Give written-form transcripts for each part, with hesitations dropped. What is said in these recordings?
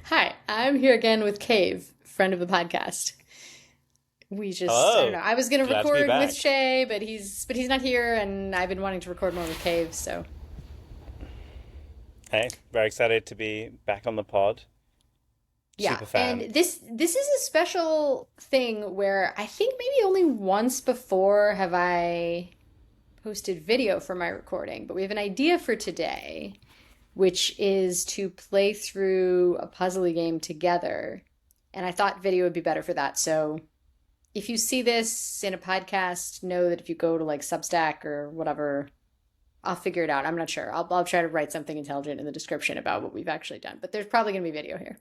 Hi, I'm here again with Kave, friend of the podcast. I don't know. Hello, I was gonna glad to be record with back. Shay, but he's not here, and I've been wanting to record more with Cave. So Hey, very excited to be back on the pod. yeah, Super and fan. this is a special thing where I think maybe only once before have I posted video for my recording, but we have an idea for today, which is to play through a puzzly game together. And I thought video would be better for that. So if you see this in a podcast, know that if you go to like Substack or whatever, I'll figure it out. I'm not sure. I'll try to write something intelligent in the description about what we've actually done. But there's probably going to be video here.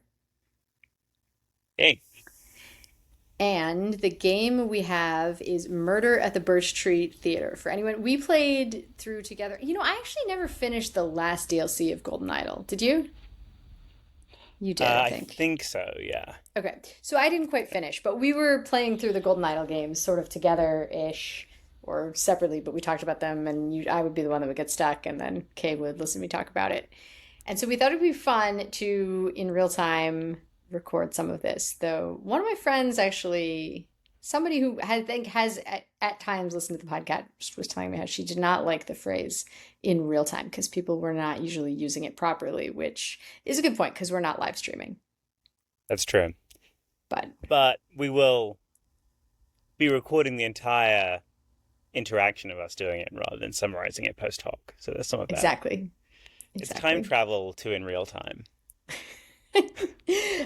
Hey, And the game we have is Murder at the Birch Tree Theater. For anyone, we played through together. I actually never finished the last DLC of Golden Idol. Did you? You did, I I think. think so, yeah. Okay, so I didn't quite finish, but we were playing through the Golden Idol games sort of together-ish or separately, but we talked about them, and I would be the one that would get stuck, and then Kay would listen to me talk about it. And so we thought it'd be fun to, in real time, record some of this. Though one of my friends actually, somebody who I think has at times listened to the podcast, was telling me how she did not like the phrase in real time because people were not usually using it properly, which is a good point because we're not live streaming. That's true. But But we will be recording the entire interaction of us doing it rather than summarizing it post hoc. So there's some of that. exactly. It's time Exactly. travel to in real time.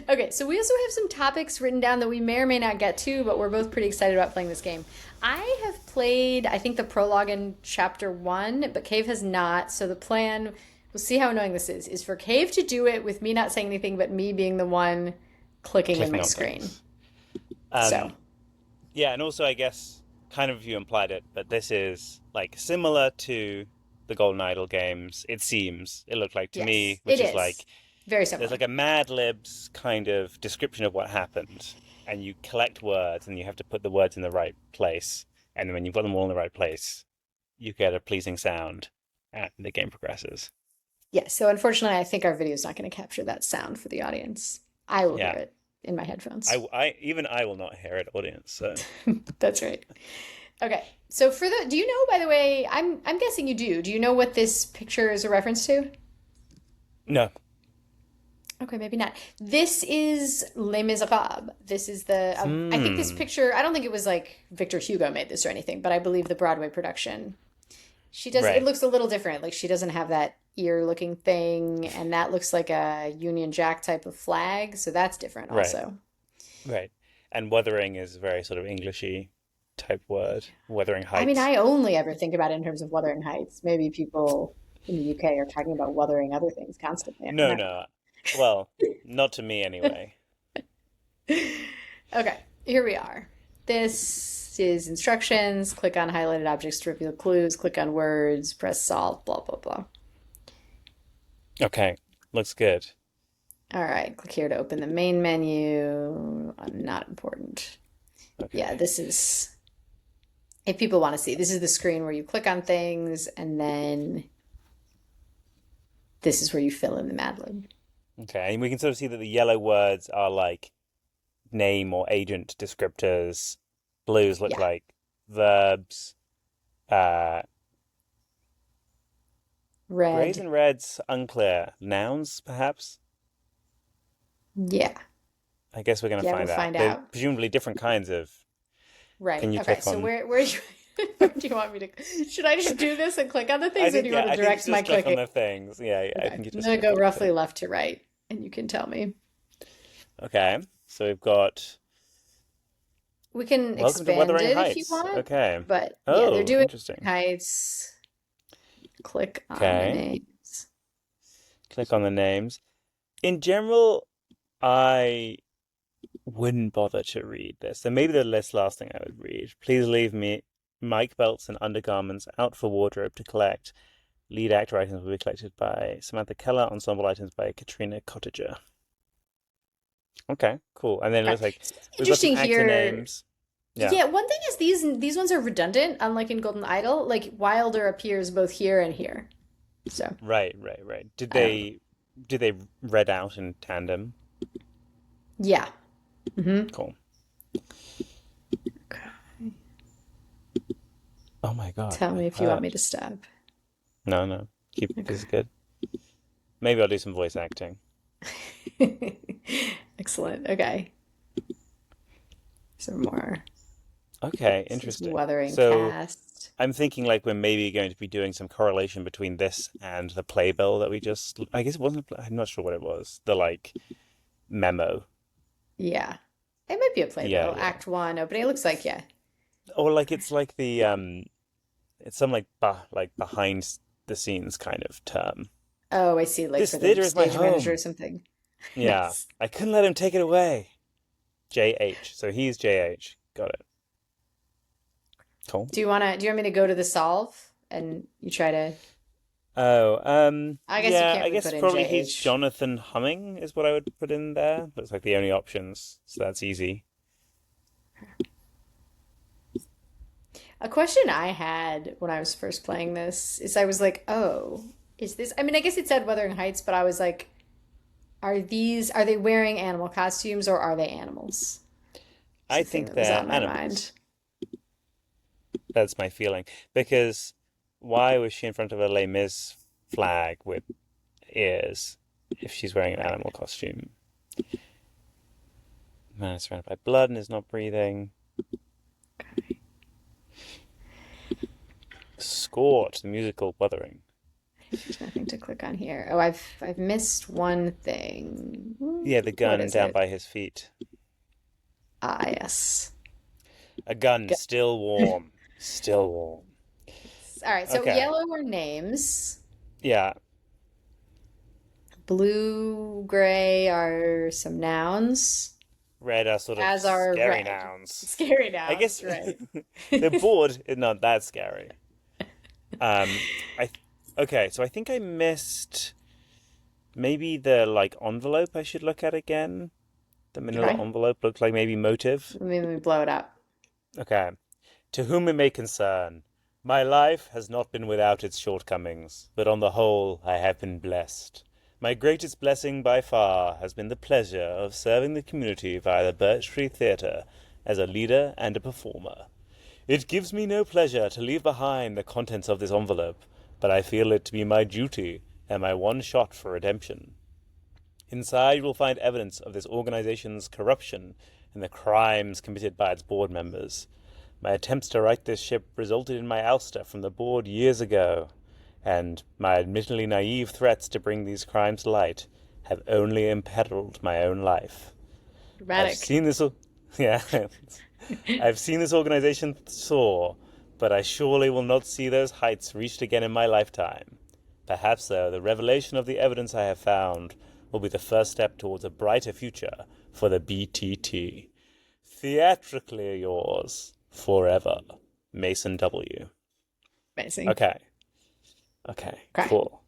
Okay, so we also have some topics written down that we may or may not get to, but we're both pretty excited about playing this game. I have played, I think, the prologue in chapter one, but Cave has not. So the plan, we'll see how annoying this is for Cave to do it with me not saying anything, but me being the one clicking in Clicking my on screen. things. So, Um, yeah, and also I guess kind of you implied it, but this is like similar to the Golden Idol games, it seems. It looked like to me, yes, which it is like is. Very there's similar. like a Mad Libs kind of description of what happened, and you collect words, and you have to put the words in the right place. And when you've got them all in the right place, you get a pleasing sound, and the game progresses. Yes, so unfortunately, I think our video is not going to capture that sound for the audience. I will hear Yeah, it in my headphones. even I will not hear it, audience. So That's right. Okay. So do you know, by the way, I'm guessing you do. Do you know what this picture is a reference to? no, Okay, maybe not. This is Les Miserables. This is I think this hmm, picture, I don't think it was like Victor Hugo made this or anything, but I believe the Broadway production. It right, looks a little different. Like she doesn't have that ear looking thing, and that looks like a Union Jack type of flag. So that's different right, also. right. And wuthering is a very sort of Englishy type word. Wuthering I mean, Heights. I only ever think about it in terms of Wuthering Heights. Maybe people in the UK are talking about wuthering other things constantly. I don't No, know. no. Well, not to me anyway. Okay, here we are. This is instructions. Click on highlighted objects to reveal clues. Click on words. Press solve. Blah, blah, blah. Okay, looks good. All right, click here to open the main menu. Not important. Yeah, Okay. this is, if people want to see, this is the screen where you click on things, and then this is where you fill in the Mad Lib. Okay, and we can sort of see that the yellow words are like name or agent descriptors. Blues look Yeah, like verbs. Uh, Grays red. and reds, unclear. Nouns, perhaps? Yeah, I guess we're going to yeah, we'll find out. find They're out. presumably different kinds of. Right. Can you Okay. click So on? where do where do you want me to? Should I just do this and click on the I things, or do think, you want yeah, to I think you direct my just click on clicking? the things. Yeah, yeah, I Okay. think you I'm just gonna click go on the roughly thing. left to right, and you can tell me. Okay, so we've got We can Welcome to expand Wuthering it if you Heights. want, Okay. but yeah, they're Oh, doing interesting. heights. Click on the Okay. names. Click on the names. In general, I wouldn't bother to read this. So maybe the last thing I would read. Please leave me mic belts and undergarments out for wardrobe to collect. Lead actor items will be collected by Samantha Keller. Ensemble items by Katrina Cottager. Okay, cool. And then it Okay. looks like So what's we've got some interesting actor here. names. Yeah. Yeah, one thing is these ones are redundant, unlike in Golden Idol. Like Wilder appears both here and here. So Right, right, right. I don't know. Did they read out in tandem? Yeah. Hmm. Cool. Okay. Oh my God, Tell my me if you want me Birch. to stop. No, no. Keep this is Okay. good. Maybe I'll do some voice acting. Excellent. Okay. Some more. Okay, This is interesting. Wuthering So Cast. I'm thinking like we're maybe going to be doing some correlation between this and the playbill that we just. I guess it wasn't. I'm not sure what it was. The like memo. Yeah. It might be a Yeah, playbill. yeah. Act one opening. It looks like, yeah. Or like it's like the it's some like like behind the scenes kind of term. Oh, I see. Like This for the theater is my stage manager or home. something. Yeah, Nice. I couldn't let him take it away. JH. So he's JH. Got it. Cool. Do you want me to go to the solve and you try to, Oh, I guess you yeah, can't I really guess put in probably he's JH. Jonathan Humming is what I would put in there. Looks like the only options, so that's easy. A question I had when I was first playing this is I was like, oh, is this, I mean, I guess it said Wuthering Heights, but I was like, are they wearing animal costumes or are they animals? It's I the thing think that was they're on my mind. animals. That's my feeling. Because why was she in front of a Les Mis flag with ears if she's wearing an Right. animal costume? Man is surrounded by blood and is not breathing. Scorch, the musical Wuthering. There's nothing to click on here. Oh, I've missed one thing. Yeah, the What gun is down it? by his feet. Ah, yes. A gun Go. still warm. Still warm. All right, so Okay. yellow are names. Yeah. Blue, gray are some nouns, Red are sort of as are scary red. nouns. Scary I nouns, guess right? the board is not that scary. I okay, so I think I missed maybe the like envelope I should look at again. The manila Okay. envelope looked like maybe motive. Let me blow it up. Okay. To whom it may concern, my life has not been without its shortcomings, but on the whole I have been blessed. My greatest blessing by far has been the pleasure of serving the community via the Birch Tree Theatre as a leader and a performer. It gives me no pleasure to leave behind the contents of this envelope, but I feel it to be my duty and my one shot for redemption. Inside you will find evidence of this organization's corruption and the crimes committed by its board members. My attempts to right this ship resulted in my ouster from the board years ago, and my admittedly naive threats to bring these crimes to light have only imperiled my own life. I've Dramatic. seen this, yeah, I've seen this organization soar, but I surely will not see those heights reached again in my lifetime. Perhaps, though, the revelation of the evidence I have found will be the first step towards a brighter future for the BTT. Theatrically yours, forever, Mason W. Amazing. Okay, okay, Okay. cool.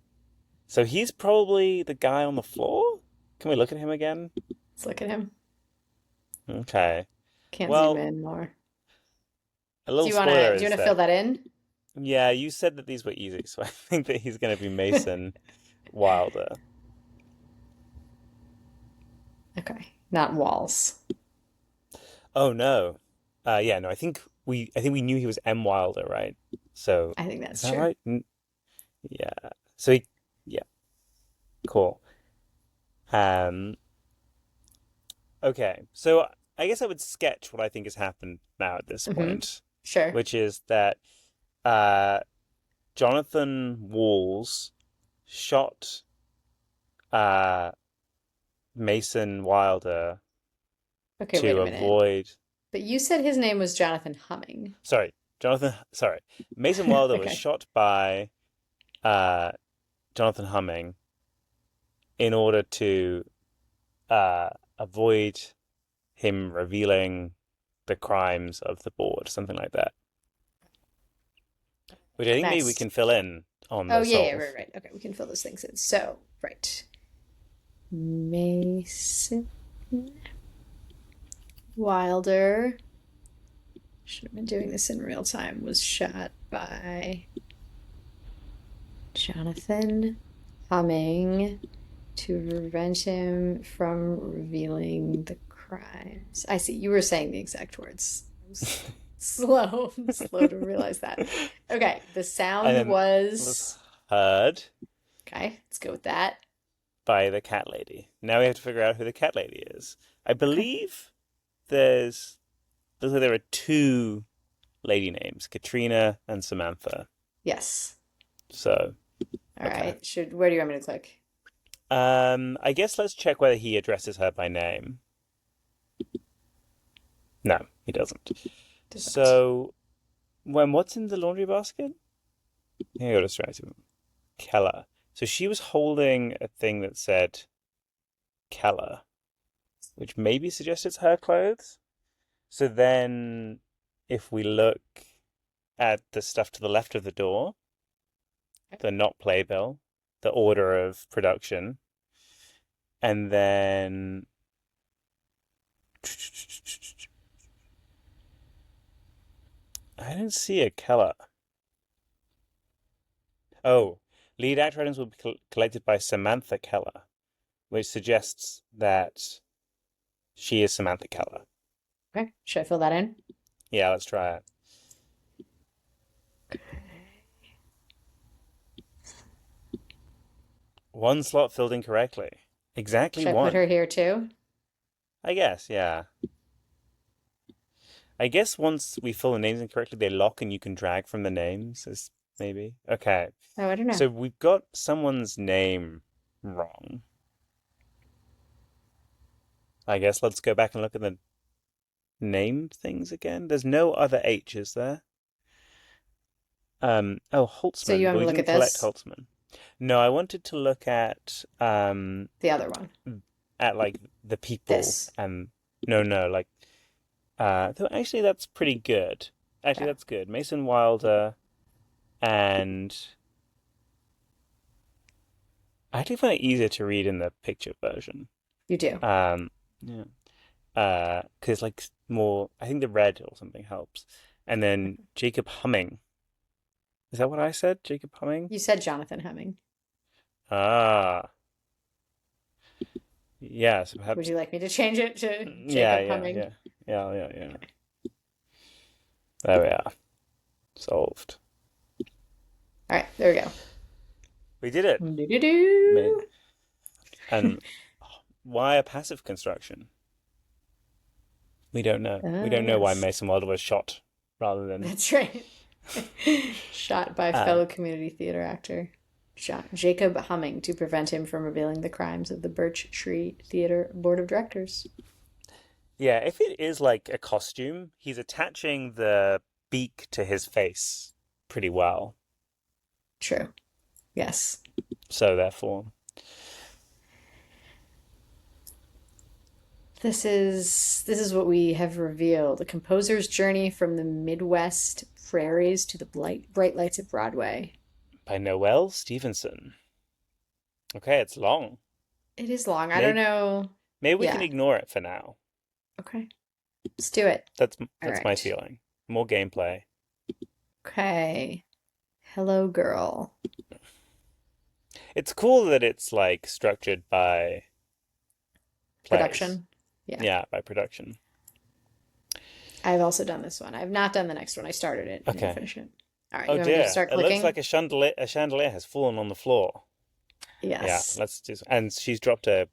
So he's probably the guy on the floor? Can we look at him again? Let's look at him. Okay. Can't zoom Well, in more. a little spoiler Do you is wanna fill that, that in? yeah, you said that these were easy, so I think that he's going to be Mason Wilder. Okay. Not walls. Oh no. Yeah, no, I think we knew he was M Wilder, right? So I think is that's that true. right? Yeah. So he, yeah, cool. Um, okay. So I guess I would sketch what I think has happened now at this Hmm. point, Sure. which is that uh Jonathan Walls shot uh Mason Wilder Okay, wait to a minute. avoid. But you said his name was Jonathan Humming. Sorry, Sorry, Mason Wilder was Okay. shot by uh Jonathan Humming in order to avoid him revealing the crimes of the board, something like that. Which I think maybe we Next. can fill in on Oh, the yeah, yeah, solve. right, right. Okay, we can fill those things in. So, right. Mason Wilder, should have been doing this in real time, was shot by Jonathan Humming to prevent him from revealing the crimes. I see. You were saying the exact words. I was slow, slow to realize that. Okay, the And sound then it was was. heard Okay, let's go with that. by the cat lady. Now we have to figure out who the cat lady is. I Okay. believe there's looks like there are two lady names, Katrina and Samantha. Yes. So, All okay. right. Where do you want me to click? I guess let's check whether he addresses her by name. No, he doesn't. Doesn't. So, what's in the laundry basket? Here, I got distracted. Keller. So she was holding a thing that said Keller, which maybe suggests it's her clothes. So then, if we look at the stuff to the left of the door, the not playbill, the order of production, and then I don't see a Keller. Oh, lead actor items will be collected by Samantha Keller, which suggests that she is Samantha Keller. Okay. Should I fill that in? Yeah, let's try it. One slot filled incorrectly. Exactly Should I put one. her here too? I guess, yeah. I guess once we fill the names incorrectly, they lock and you can drag from the names, is maybe. Okay. Oh, I don't know. So we've got someone's name wrong. I guess let's go back and look at the named things again. There's no other H, is there? Oh, So you Holtzman, want but me we to look didn't at collect this? Holtzman. No, I wanted to look The other one. like the people This. and no, like actually that's pretty good. Actually, Okay. that's good. Mason Wilder and I actually find it easier to read in the picture version. You do. Yeah. Because like more, I think the red or something helps. And then Jacob Humming. Is that what I said? Jacob Humming? You said Jonathan Hemming. Ah, yeah. So Would perhaps, you like me to change it to yeah, Jacob yeah, Humming? yeah, yeah. Okay. There we are. Solved. All right, there we go. We did it. Do-do-do. And why a passive construction? We don't know. We don't know why Yes, Mason Wilder was shot rather than. that's right. Shot by Uh, fellow community theater actor Jacob Humming to prevent him from revealing the crimes of the Birch Tree Theater Board of Directors. yeah, if it is like a costume, he's attaching the beak to his face pretty well. True. Yes. So therefore, This is what we have revealed. A composer's journey from the Midwest prairies to the bright lights of Broadway. by Noel Stevenson. Okay, it's long. It is long. I don't Maybe know. maybe we can Yeah. ignore it for now. Okay. Let's do it. That's All my right. feeling. More gameplay. Okay. Hello, girl. It's cool that it's like structured by plays. Production. Yeah. Yeah, by production. I've also done this one. I've not done the next one. I started it. I didn't Okay. finish it. All right. Oh You want me to dear. start It looks clicking? like a chandelier has fallen on the floor. Yeah, Yes. let's just and she's dropped a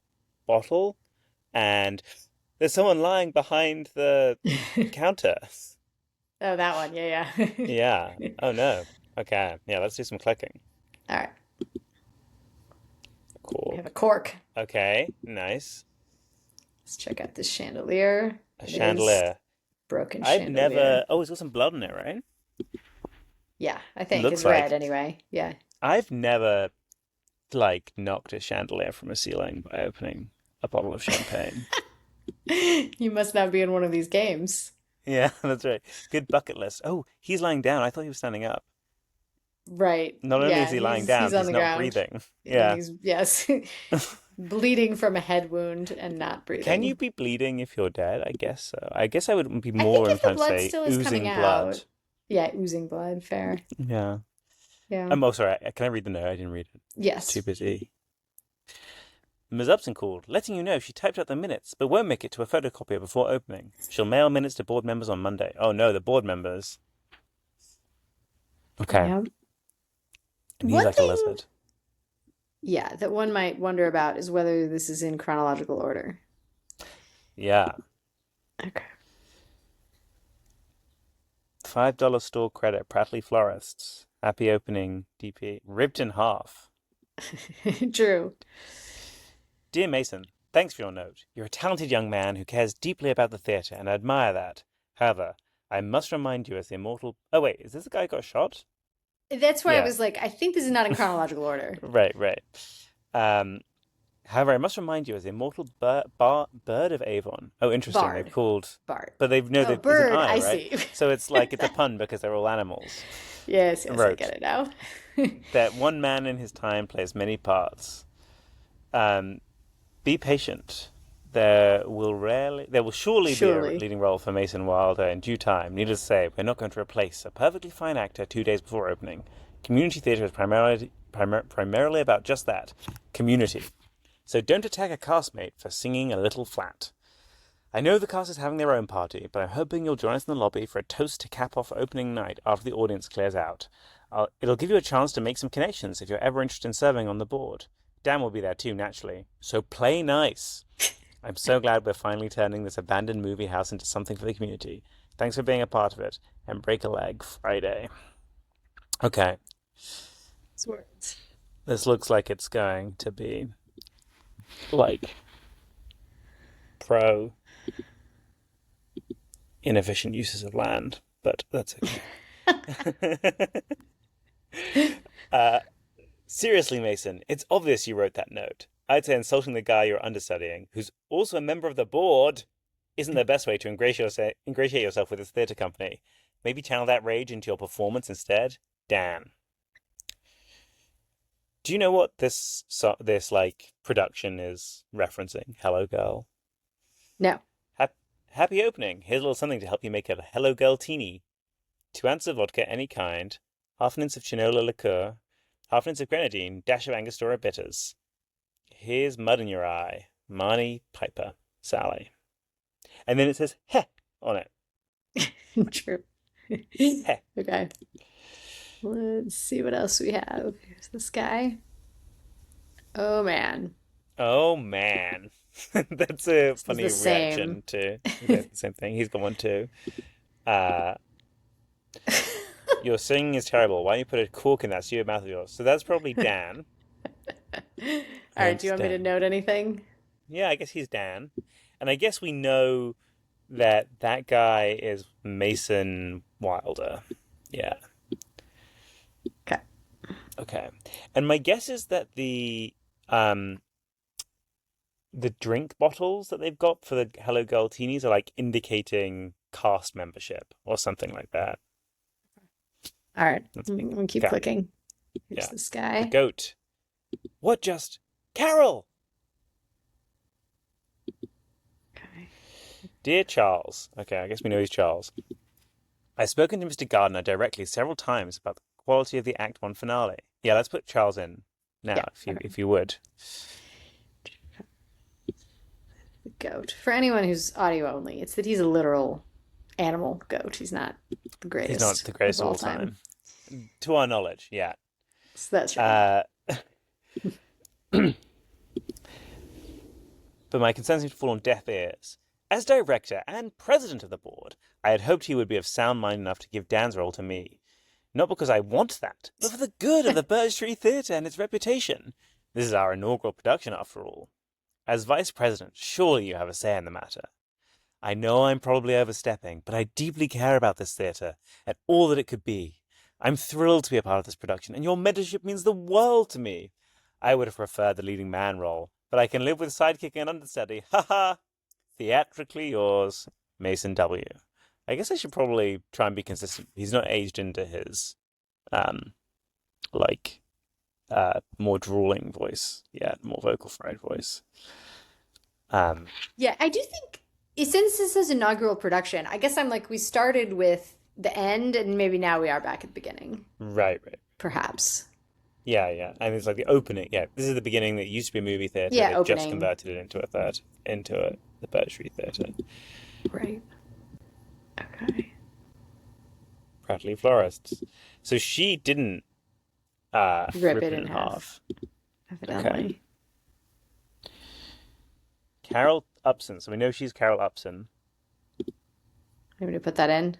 bottle and there's someone lying behind the counter. Oh, that one. Yeah, Yeah. yeah. Oh no. Okay. Yeah, let's do some clicking. All right. We Cool. have a cork. Okay. Nice. Let's check out this chandelier. A It is chandelier. broken I've chandelier. never. Oh, it's got some blood in it, right? Yeah, I think it's Looks red like. anyway. Yeah. I've never like knocked a chandelier from a ceiling by opening a bottle of champagne. You must not be in one of these games. Yeah, that's right. Good bucket list. Oh, he's lying down. I thought he was standing up. Right. Not only is Yeah, he lying he's down, on he's the not ground. breathing. And Yeah. he's, yes, bleeding from a head wound and not Can you breathing. be bleeding if you're dead? I guess so. I guess I would be I think more if the inclined to blood say still is coming oozing blood. out, yeah, oozing blood, fair. Yeah. Yeah. Oh, sorry. Can I read the note? I didn't read it. I was too Yes. busy. Ms. Upson called, letting you know she typed out the minutes, but won't make it to a photocopier before opening. She'll mail minutes to board members on Monday. Oh no, the board members. Okay. Yeah. And he's One like a thing, lizard. yeah, that one might wonder about is whether this is in chronological order. Yeah. Okay. $5 store credit, Prattley Florists. Happy opening, DP. Ripped in half. True. Dear Mason, thanks for your note. You're a talented young man who cares deeply about the theatre, and I admire that. However, I must remind you as the immortal... Oh, wait, is this the guy who got shot? That's why I Yeah, was like, I think this is not in chronological order. right, right. Um, However, I must remind you as the immortal bird of Avon. Oh, interesting. They've Bard. called... Bard. But they've... No, Oh, it's an bird, I, I right? see. So it's like, it's a pun because they're all animals. Yes, yes, I get Wrote it now. that one man in his time plays many parts. Um, Be patient. There will surely be a Surely. leading role for Mason Wilder in due time. Needless to say, we're not going to replace a perfectly fine actor 2 days before opening. Community theatre is primarily about just that, community. So don't attack a castmate for singing a little flat. I know the cast is having their own party, but I'm hoping you'll join us in the lobby for a toast to cap off opening night after the audience clears out. It'll give you a chance to make some connections if you're ever interested in serving on the board. Dan will be there too, naturally. So play nice. I'm so glad we're finally turning this abandoned movie house into something for the community. Thanks for being a part of it. And break a leg Friday. Okay, Swords. this looks like it's going to be like pro inefficient uses of land, but that's okay. uh, Seriously, Mason, it's obvious you wrote that note. I'd say insulting the guy you're understudying, who's also a member of the board, isn't the best way to ingratiate yourself with this theatre company. Maybe channel that rage into your performance instead. Dan. Do you know what this like production is referencing? Hello Girl. No. Happy opening. Here's a little something to help you make a Hello Girl teeny. 2 ounces of vodka any kind, half an ounce of chinola liqueur, half an ounce of grenadine, dash of Angostura bitters. Here's mud in your eye. Marnie Piper. Sally. And then it says heh on it. True. Heh. Okay. Let's see what else we have. Here's this guy. Oh man. Oh man. That's a This is funny the same. reaction to the same thing. He's got one too. Uh, your singing is terrible. Why don't you put a cork in that stupid mouth of yours? So that's probably Dan. All right, do you Hence want me to Dan. note anything? Yeah, I guess he's Dan. And I guess we know that that guy is Mason Wilder. Yeah. Okay. Okay. And my guess is that the drink bottles that they've got for the Hello Girl Teenies are like indicating cast membership or something like that. All right. That's I'm gonna keep okay. clicking. Here's Yeah. this The guy. goat. What just? Carol! Okay. Dear Charles. Okay, I guess we know he's Charles. I've spoken to Mr. Gardner directly several times about the quality of the Act 1 finale. Yeah, let's put Charles in now, Yeah. Okay. if you would. The goat. For anyone who's audio only, it's that he's a literal animal goat. He's not the He's not greatest the greatest of of all all time. time. To our knowledge, yeah. So that's right. Uh, but my concerns seem to fall on deaf ears. As director and president of the board, I had hoped he would be of sound mind enough to give Dan's role to me. Not because I want that, but for the good of the Birch Tree Theatre and its reputation. This is our inaugural production, after all. As vice president, surely you have a say in the matter. I know I'm probably overstepping, but I deeply care about this theatre and all that it could be. I'm thrilled to be a part of this production, and your mentorship means the world to me. I would have preferred the leading man role, but I can live with sidekicking and understudy. Ha ha! Theatrically yours, Mason W. I guess I should probably try and be consistent. He's not aged into his, like, more drooling voice yet, more vocal fried voice. Yeah, I do think since this is inaugural production, I guess I'm like we started with the end and maybe now we are back at the beginning. Right. Perhaps. Yeah, yeah. And it's like the opening. Yeah, this is the beginning that used to be a movie theater. Yeah, They've just opening. converted it into the Birch Street Theater. Right. Okay. Prattly Florists. So she didn't Rip rip it it in in half, half. Okay. evidently. Carol Upson. So we know she's Carol Upson. I'm gonna put that in.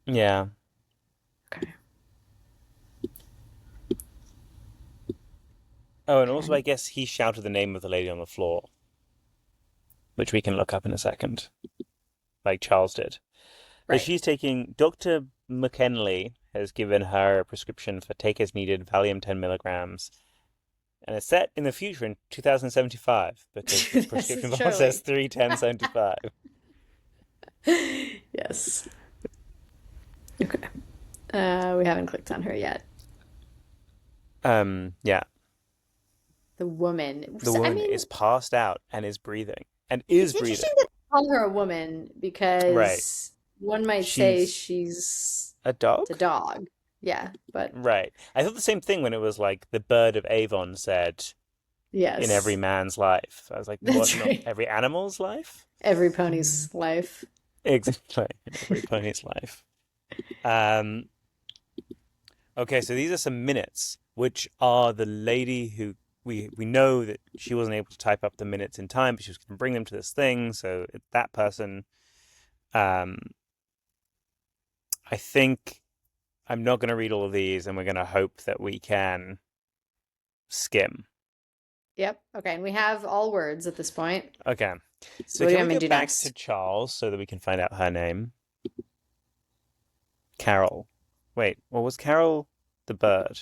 Yeah. Okay. Oh, and also I Okay. guess he shouted the name of the lady on the floor, which we can look up in a second, like Charles did. But Right. she's taking Dr. McKinley has given her a prescription for take as needed Valium 10 milligrams, and it's set in the future in 2075 because the This prescription is bottle says surely. 31075. Yes. Okay. We haven't clicked on her yet. Yeah, The woman. the I woman mean, is passed out and is breathing and it's is breathing. interesting to call her a woman Right. because one might say She's she's a dog? the dog. Yeah, but Right. I thought the same thing when it was like the bird of Avon said in every yes, man's life. I was like, what? that's Not right. every animal's life? Every pony's life. Exactly. In every pony's life. Um, okay, so these are some minutes, which are the lady who we know that she wasn't able to type up the minutes in time, but she was going to bring them to this thing. So that person, um, I think I'm not going to read all of these, and we're going to hope that we can skim. Yep. Okay, and we have all words at this point. Okay, So so what do you can want we me to go do back to next? Charles so that we can find out her name? Carol. Wait, what was Carol the bird?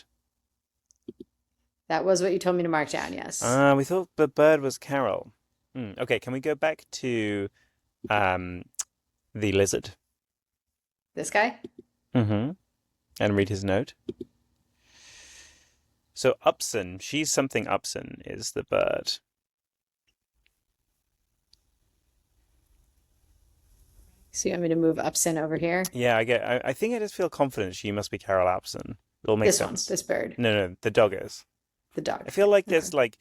That was what you told me to mark down, yes. We thought the bird was Carol. Okay, can we go back to um the lizard? This guy? Mm-hmm. And read his note. So Upson, she's something Upson is the bird. So you want me to move Upson over here? Yeah, I think I just feel confident she must be Carol Upson. It all makes This one, sense. this bird, No, no, the dog is. the I dog. feel like Okay. there's like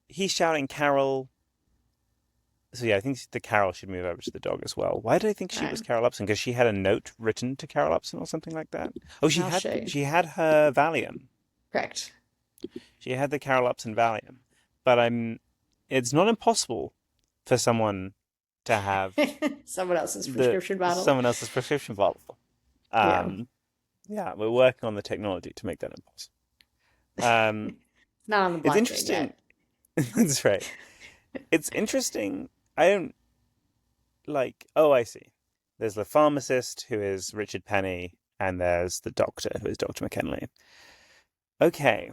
he's shouting Carol. So yeah, I think the Carol should move over to the dog as well. Why did I think All she right. was Carol Upson? Because she had a note written to Carol Upson or something like that. Oh, I'll show you. she had her Valium. Correct. She had the Carol Upson Valium. But it's not impossible for someone to have Someone else's the prescription bottle. someone else's prescription bottle. Yeah. Yeah, we're working on the technology to make that impossible. Um, Not on the it's blockchain interesting. yet. That's right. It's interesting. I don't like. Oh, I see. There's the pharmacist who is Richard Penny, and there's the doctor who is Dr. McKinley. Okay.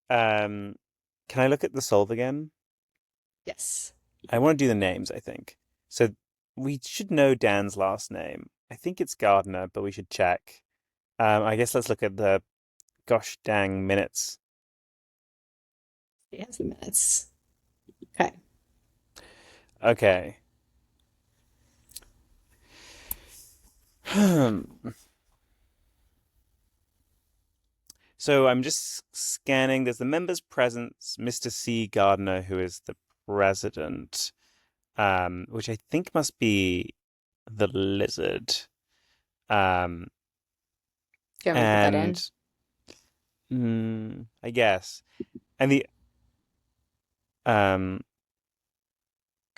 Um, can I look at the solve again? Yes. I want to do the names, I think. So we should know Dan's last name. I think it's Gardner, but we should check. I guess let's look at the gosh dang minutes. He has the minutes. Okay. Okay. So I'm just scanning. There's the members' presence, Mr. C. Gardner, who is the president, which I think must be the lizard. Um, Do you want me to put that in? and I guess, and the um,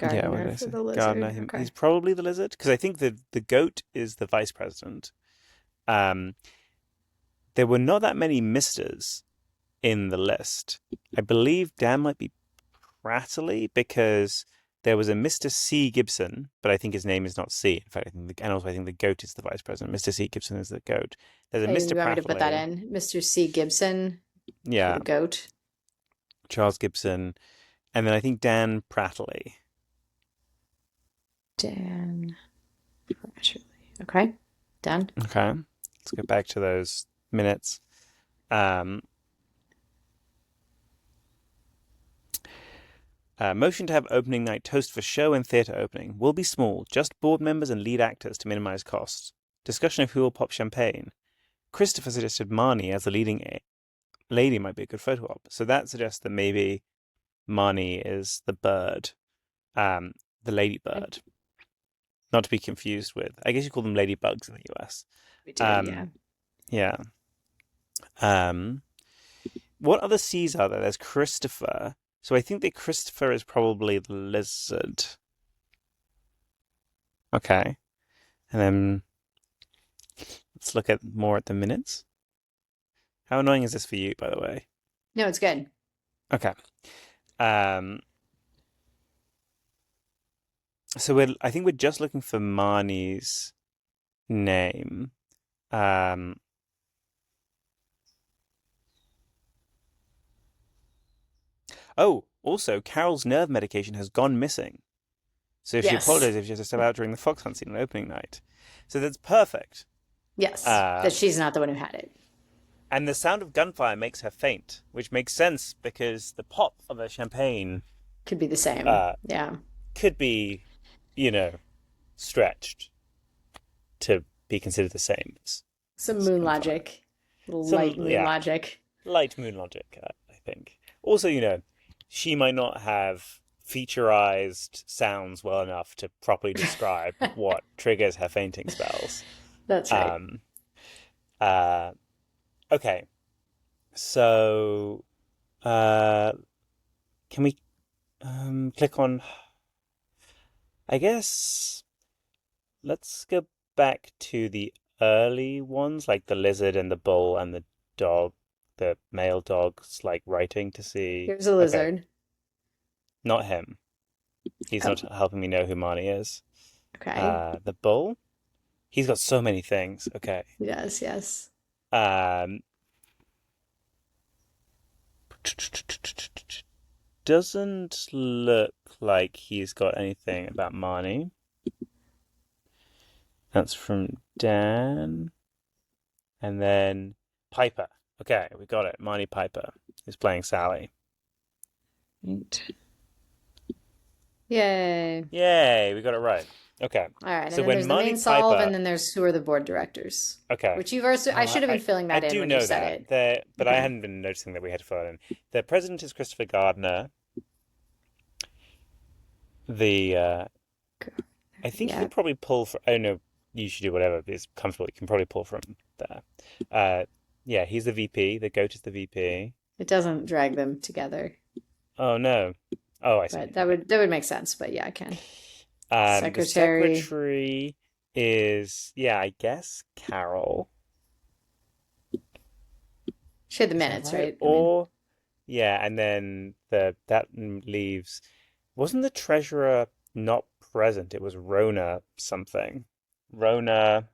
yeah, what did Gardener I for say? the Gardner. lizard. He's Okay. probably the lizard because I think the goat is the vice president. Um, there were not that many misters in the list. I believe Dan might be Prattly because there was a Mr. C. Gibson, but I think his name is not C. In fact, and also I think the goat is the vice president. Mr. C. Gibson is the goat. There's a Hey, Mr. you want me to put that Prattly. in? Mr. C. Gibson for Yeah, the goat. Charles Gibson. And then I think Dan Prattly. Dan Pratchett. Okay. Done. Okay, let's go back to those minutes. Um, motion to have opening night toast for show and theatre opening. Will be small, just board members and lead actors to minimize costs. Discussion of who will pop champagne. Christopher suggested Marnie as the leading lady might be a good photo op. So that suggests that maybe Marnie is the bird, um, the Okay. ladybird, not to be confused with. I guess you call them ladybugs in the US. We do, yeah. Um, yeah. Um, what other C's are there? There's Christopher. So I think that Christopher is probably the lizard. Okay. And then let's look at more at the minutes. How annoying is this for you, by the way? No, it's good. Okay. Um, I think we're just looking for Marnie's name. Um, oh, also, Carol's nerve medication has gone missing. So if she Yes. apologizes if she has to step out during the fox hunt scene on opening night. So that's perfect. Yes. Uh, That she's not the one who had it. and the sound of gunfire makes her faint, which makes sense because the pop of a champagne Could be the same. uh, Yeah. could be, you know, stretched to be considered the same Some as moon gunfire. logic. Little Some, light moon yeah, logic. light moon logic, I think. Also, she might not have featureized sounds well enough to properly describe what triggers her fainting spells. That's right. Um, uh, okay, so uh, can we click on? I guess let's go back to the early ones, like the lizard and the bull and the dog, the male dog's like writing to see. Here's a Okay, lizard. not him. He's Oh, not helping me know who Marnie is. okay. The bull. He's got so many things. Okay. Yes, yes. Um, doesn't look like he's got anything about Marnie. That's from Dan. And then Piper. Okay, we got it. Marnie Piper is playing Sally. Right. Yay. Yay, we got it right. Okay. All right, and So then when there's the Marnie main solve, Piper, and then there's who are the board directors, okay. which you've also, I Oh, should have been filling I that in do when you know said that. it. But I Okay. hadn't been noticing that we had to fill it in. The president is Christopher Gardner. The I think you Yeah, could probably pull from. Oh no, you should do whatever is comfortable. You can probably pull from there. Uh, yeah, he's the VP. The goat is the VP. it doesn't drag them together, Oh no. Oh, I see. but Okay. that would make sense. But yeah, I can. The Secretary. secretary is I guess Carol. She had the Is that minutes, right? right? I mean, Or and then that leaves. Wasn't the treasurer not present? It was Rona something. Rona.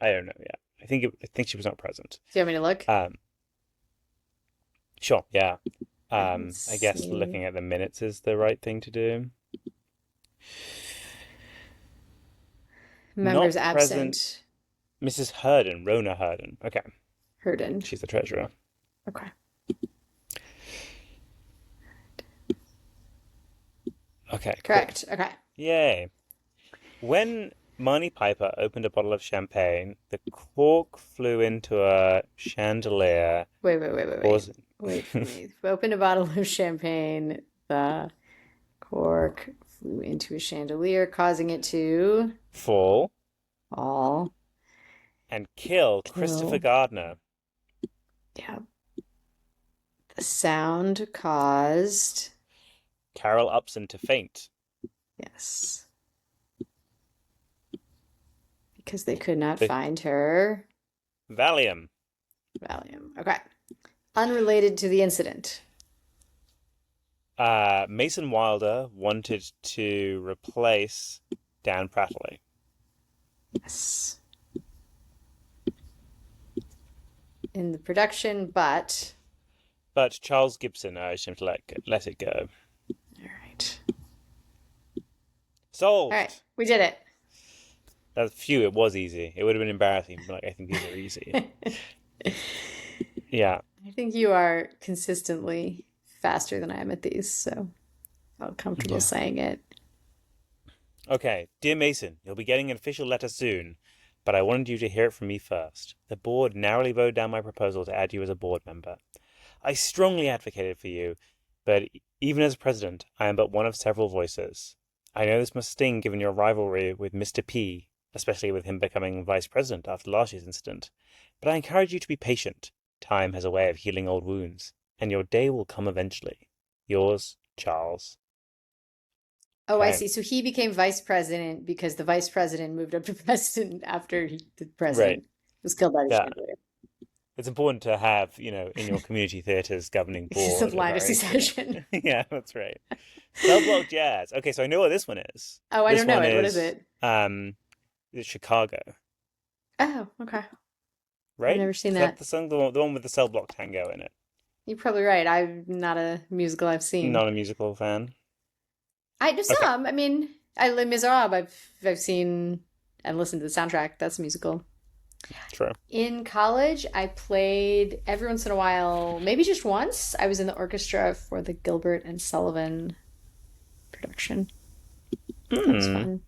I don't know. Yeah, I think she was not present. do you want me to look? Um, sure. Yeah. Let's I guess see. looking at the minutes is the right thing to do. Members Not present, absent. Mrs. Herden, Rona Herden. Okay, Herden. she's the treasurer. Okay. Okay, cool. Correct. Okay. Yay. When Marnie Piper opened a bottle of champagne, the cork flew into a chandelier, Wait, wait, wait, wait, wait. causing Wait for me. We opened a bottle of champagne. The cork flew into a chandelier, causing it to fall all and kill Christopher kill. Gardner. Yeah. The sound caused. Carol Upson to faint. Yes. Because they could not The find her Valium. Valium. Okay. Unrelated to the incident. Mason Wilder wanted to replace Dan Prattley. Yes. In the production, but. But Charles Gibson urged him to let it go. All right. All right. Solved. We did it. That's phew, it was easy. It would have been embarrassing, but I think these are easy. Yeah. I think you are consistently faster than I am at these, so I felt comfortable Yeah. saying it. Okay. Dear Mason, you'll be getting an official letter soon. but I wanted you to hear it from me first. The board narrowly voted down my proposal to add you as a board member. I strongly advocated for you, but even as president, I am but one of several voices. I know this must sting given your rivalry with Mr. P, especially with him becoming vice president after last year's incident, but I encourage you to be patient. Time has a way of healing old wounds, and your day will come eventually. Yours, Charles. Oh, I Okay. see. So he became vice president because the vice president moved up to president after the Right. president was killed by the Yeah. chandelier. It's important to have, in your community theatre's governing It's a board a line of very clear. succession. Yeah, that's right. Cell block jazz. Okay, so I know what this one is. Oh, I This don't know one it. What is is it? it's Chicago, Oh, okay. I've right? never seen Is that that. the song, the one with the cell block tango in it? You're probably right. I'm not a musical I've seen. Not a musical fan. I do Okay, some. I mean, I Les Miserables. I've seen and listened to the soundtrack. That's a musical. true. In college, I played every once in a while, maybe just once. I was in the orchestra for the Gilbert and Sullivan production. That was Hmm. fun.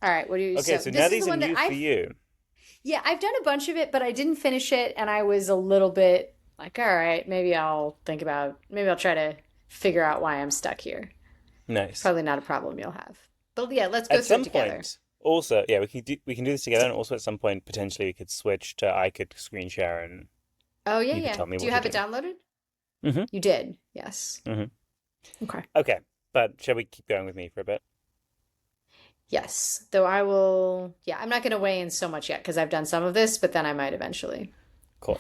All right, what do you? Okay, So so now this is the these are one that new for you. yeah, I've done a bunch of it, but I didn't finish it, and I was a little bit like, all right, maybe I'll try to figure out why I'm stuck here. It's Nice. probably not a problem you'll have. But yeah, let's go At through it some together. point, also, yeah, we can do this together, So, and also at some point potentially we could switch to I could screen share and oh yeah, you could yeah. tell me Do you what to have it do. downloaded? Mm-hmm. You did. Yes. Mm-hmm. Okay. Okay, but shall we keep going with me for a bit? Yes. Though I will, yeah, I'm not going to weigh in so much yet because I've done some of this, but then I might eventually. Cool.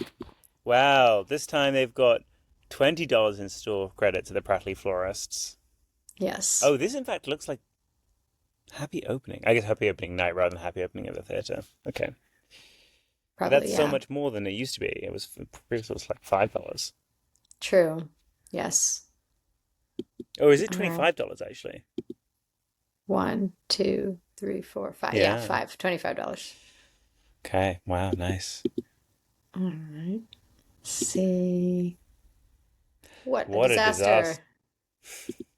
Wow, this time they've got $20 in store credit to the Prattley Florists. Yes. Oh, this in fact looks like happy opening. I guess happy opening night rather than happy opening of the theatre. Okay. But Probably, that's so yeah. much more than it used to be. It was previously it was like $5. True. Yes. Oh, is it All right. $25 actually? One, two, three, four, five. Yeah, Yeah. five. $25. Okay. Wow, nice. All right. See. What a What a disaster. disaster.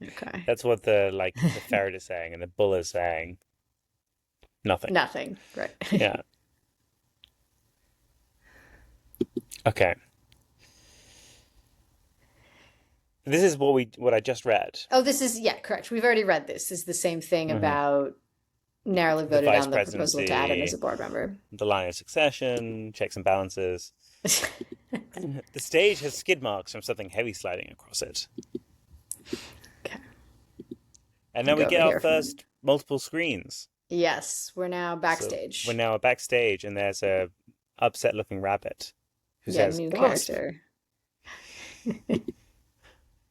Okay. That's what the ferret is saying and the bull is saying. Nothing. Nothing. Right. Yeah. Okay. This is what I just read. Oh, this is, yeah, correct. We've already read this. This is the same thing Hmm. about narrowly The voted vice on the proposal to add him as presidency, a board member. the line of succession, checks and balances. The stage has skid marks from something heavy sliding across it. Okay. And I'll now we go get over our here for first multiple screens. Yes, we're now So we're backstage. now backstage, and there's a upset looking rabbit who Yeah, says, new "Gasp!" character.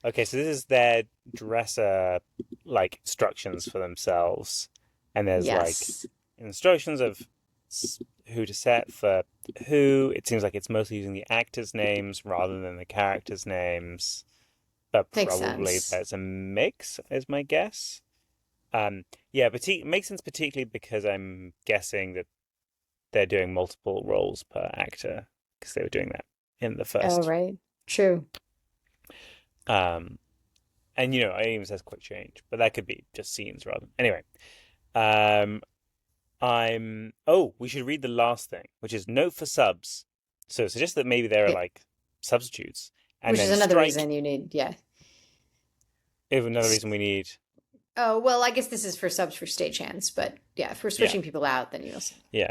Okay, so this is their dresser instructions for themselves, and there's Yes. instructions of who to set for who. It seems like it's mostly using the actors' names rather than the characters' names, but Makes probably sense. there's a mix, is my guess. Yeah, but it makes sense particularly because I'm guessing that they're doing multiple roles per actor because they were doing that in the Oh, first. right. True. Um, and it even says quick change, but that could be just scenes rather. Anyway, um, we should read the last thing, which is note for subs. So it suggests that maybe there are Yeah. substitutes, and Which is then another strike. reason you need, yeah. If another reason we need, Oh, well, I guess this is for subs for stagehands, but yeah, if we're yeah, switching people out, then you also. yeah,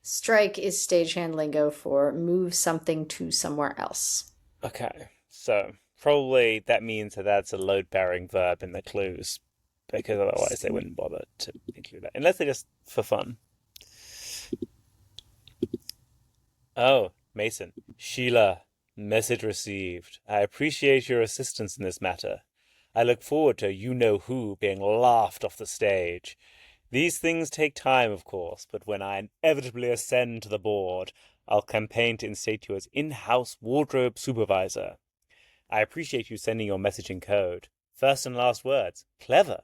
Strike is stagehand lingo for move something to somewhere else. yeah. Okay, so probably that means that that's a load-bearing verb in the clues, because otherwise they wouldn't bother to include that, unless they're just for fun. Oh, Mason. Sheila, message received. I appreciate your assistance in this matter. I look forward to you know who being laughed off the stage. These things take time, of course, but when I inevitably ascend to the board, I'll campaign to instate you as in-house wardrobe supervisor. I appreciate you sending your message in code. First and last words. Clever.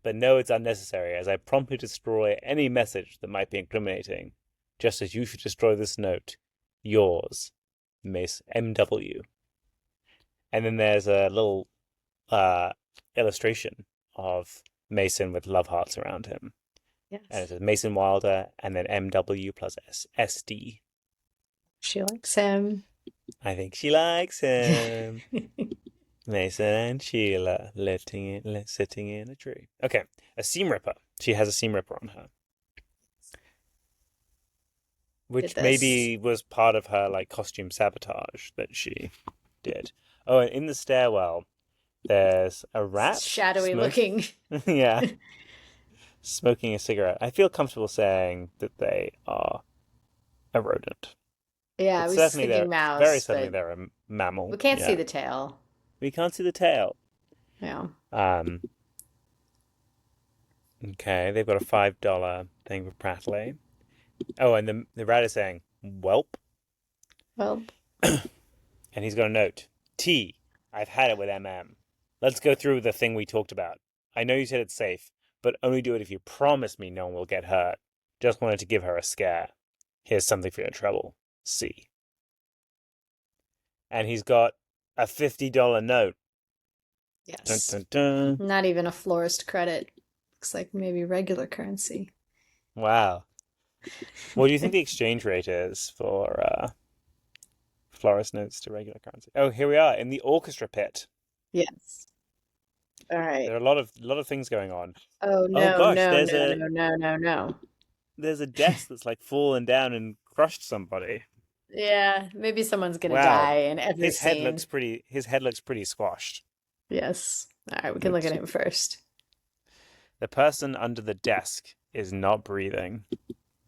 But no, it's unnecessary, as I promptly destroy any message that might be incriminating, just as you should destroy this note. Yours, Miss M.W. And then there's a little illustration of Mason with love hearts around him. And it Yes. says Mason Wilder and then MW plus SD. She likes him. I think she likes him. Mason and Sheila sitting in a tree. Okay, a seam ripper. She has a seam ripper on her, Did which this. maybe was part of her like costume sabotage that she did. Oh, and in the stairwell, there's a rat Shadowy looking. yeah, smoking a cigarette. I feel comfortable saying that they are a rodent, Yeah, I but was certainly thinking very mouse, certainly but they're a we mammal. can't see Yeah, the tail. we can't see the tail. Yeah. Um, okay, they've got a $5 thing for Prattley. Oh, and the rat is saying "Welp," Well, and he's got a note. T. I've had it with MM. Let's go through the thing we talked about. I know you said it's safe, but only do it if you promise me no one will get hurt. Just wanted to give her a scare. Here's something for your trouble. C. And he's got a $50 note. Dun, yes. dun, dun. Not even a florist credit. Looks like maybe regular currency. Wow. What do you think the exchange rate is for florist notes to regular currency? Oh, here we are in the orchestra pit. Yes. All right. There are a lot of things going on. Oh Oh no, gosh, no, there's no, a no, no, no, no. there's a desk that's like fallen down and crushed somebody. Yeah, maybe someone's gonna Wow. die in every scene. His head looks pretty squashed. Yes. All right, we can look at Oops. him first. The person under the desk is not breathing.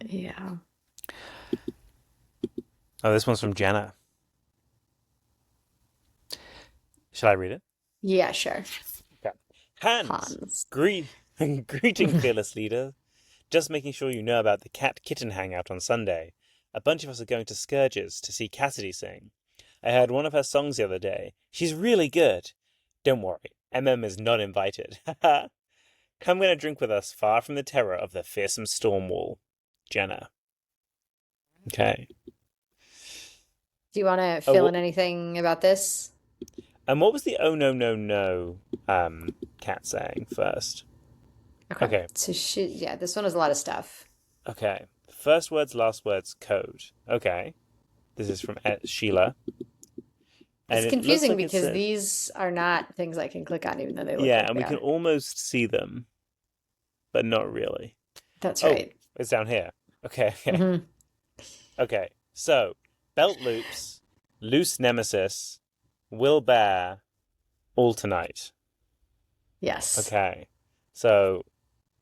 Yeah. Oh, this one's from Jenna. Shall I read it? Yeah, sure. Okay. Hans, Hans. greeting, fearless leader. Just making sure you know about the cat kitten hangout on Sunday. A bunch of us are going to Scourge's to see Cassidy sing. I heard one of her songs the other day. She's really good. Don't worry, is not invited. Come get a drink with us far from the terror of the fearsome storm wall. Jenna. Okay. Do you want to Oh, fill in anything about this? and what was the oh no no no cat saying first? Okay. Okay. So yeah, this one has a lot of stuff. Okay. First words, last words, code. Okay. This is from Sheila. It's And it looks confusing like it because says, these are not things I can click on, even though they look yeah, like and they we can are. almost see them, but not really. That's Oh, right. it's down here. Okay, okay. Hmm. Okay. So, belt loops, loose nemesis, will bear, all tonight. Yes. Okay. So,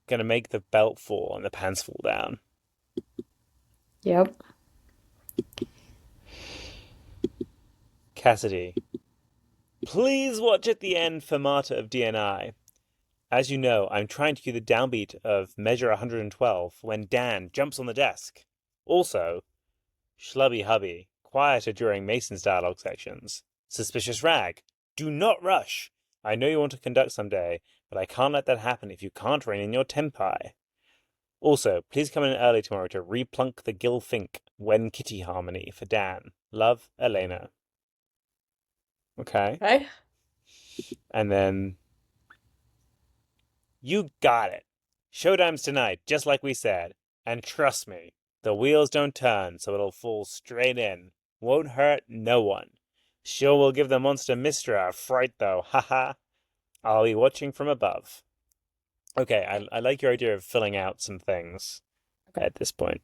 gonna make the belt fall and the pants fall down. Yep. Cassidy. Please watch at the end for Marta of DNI. As you know, I'm trying to cue the downbeat of Measure 112 when Dan jumps on the desk. Also, Schlubby Hubby, quieter during Mason's dialogue sections. Suspicious Rag, do not rush. I know you want to conduct someday, but I can't let that happen if you can't rein in your tempi. Also, please come in early tomorrow to replunk the Gil Fink When Kitty harmony for Dan. Love, Elena. Okay. Right? And then you got it. Showtime's tonight, just like we said. And trust me, the wheels don't turn, so it'll fall straight in. Won't hurt no one. Sure will give the monster Mistra a fright, though. Haha. I'll be watching from above. Okay, I like your idea of filling out some things Okay. at this point.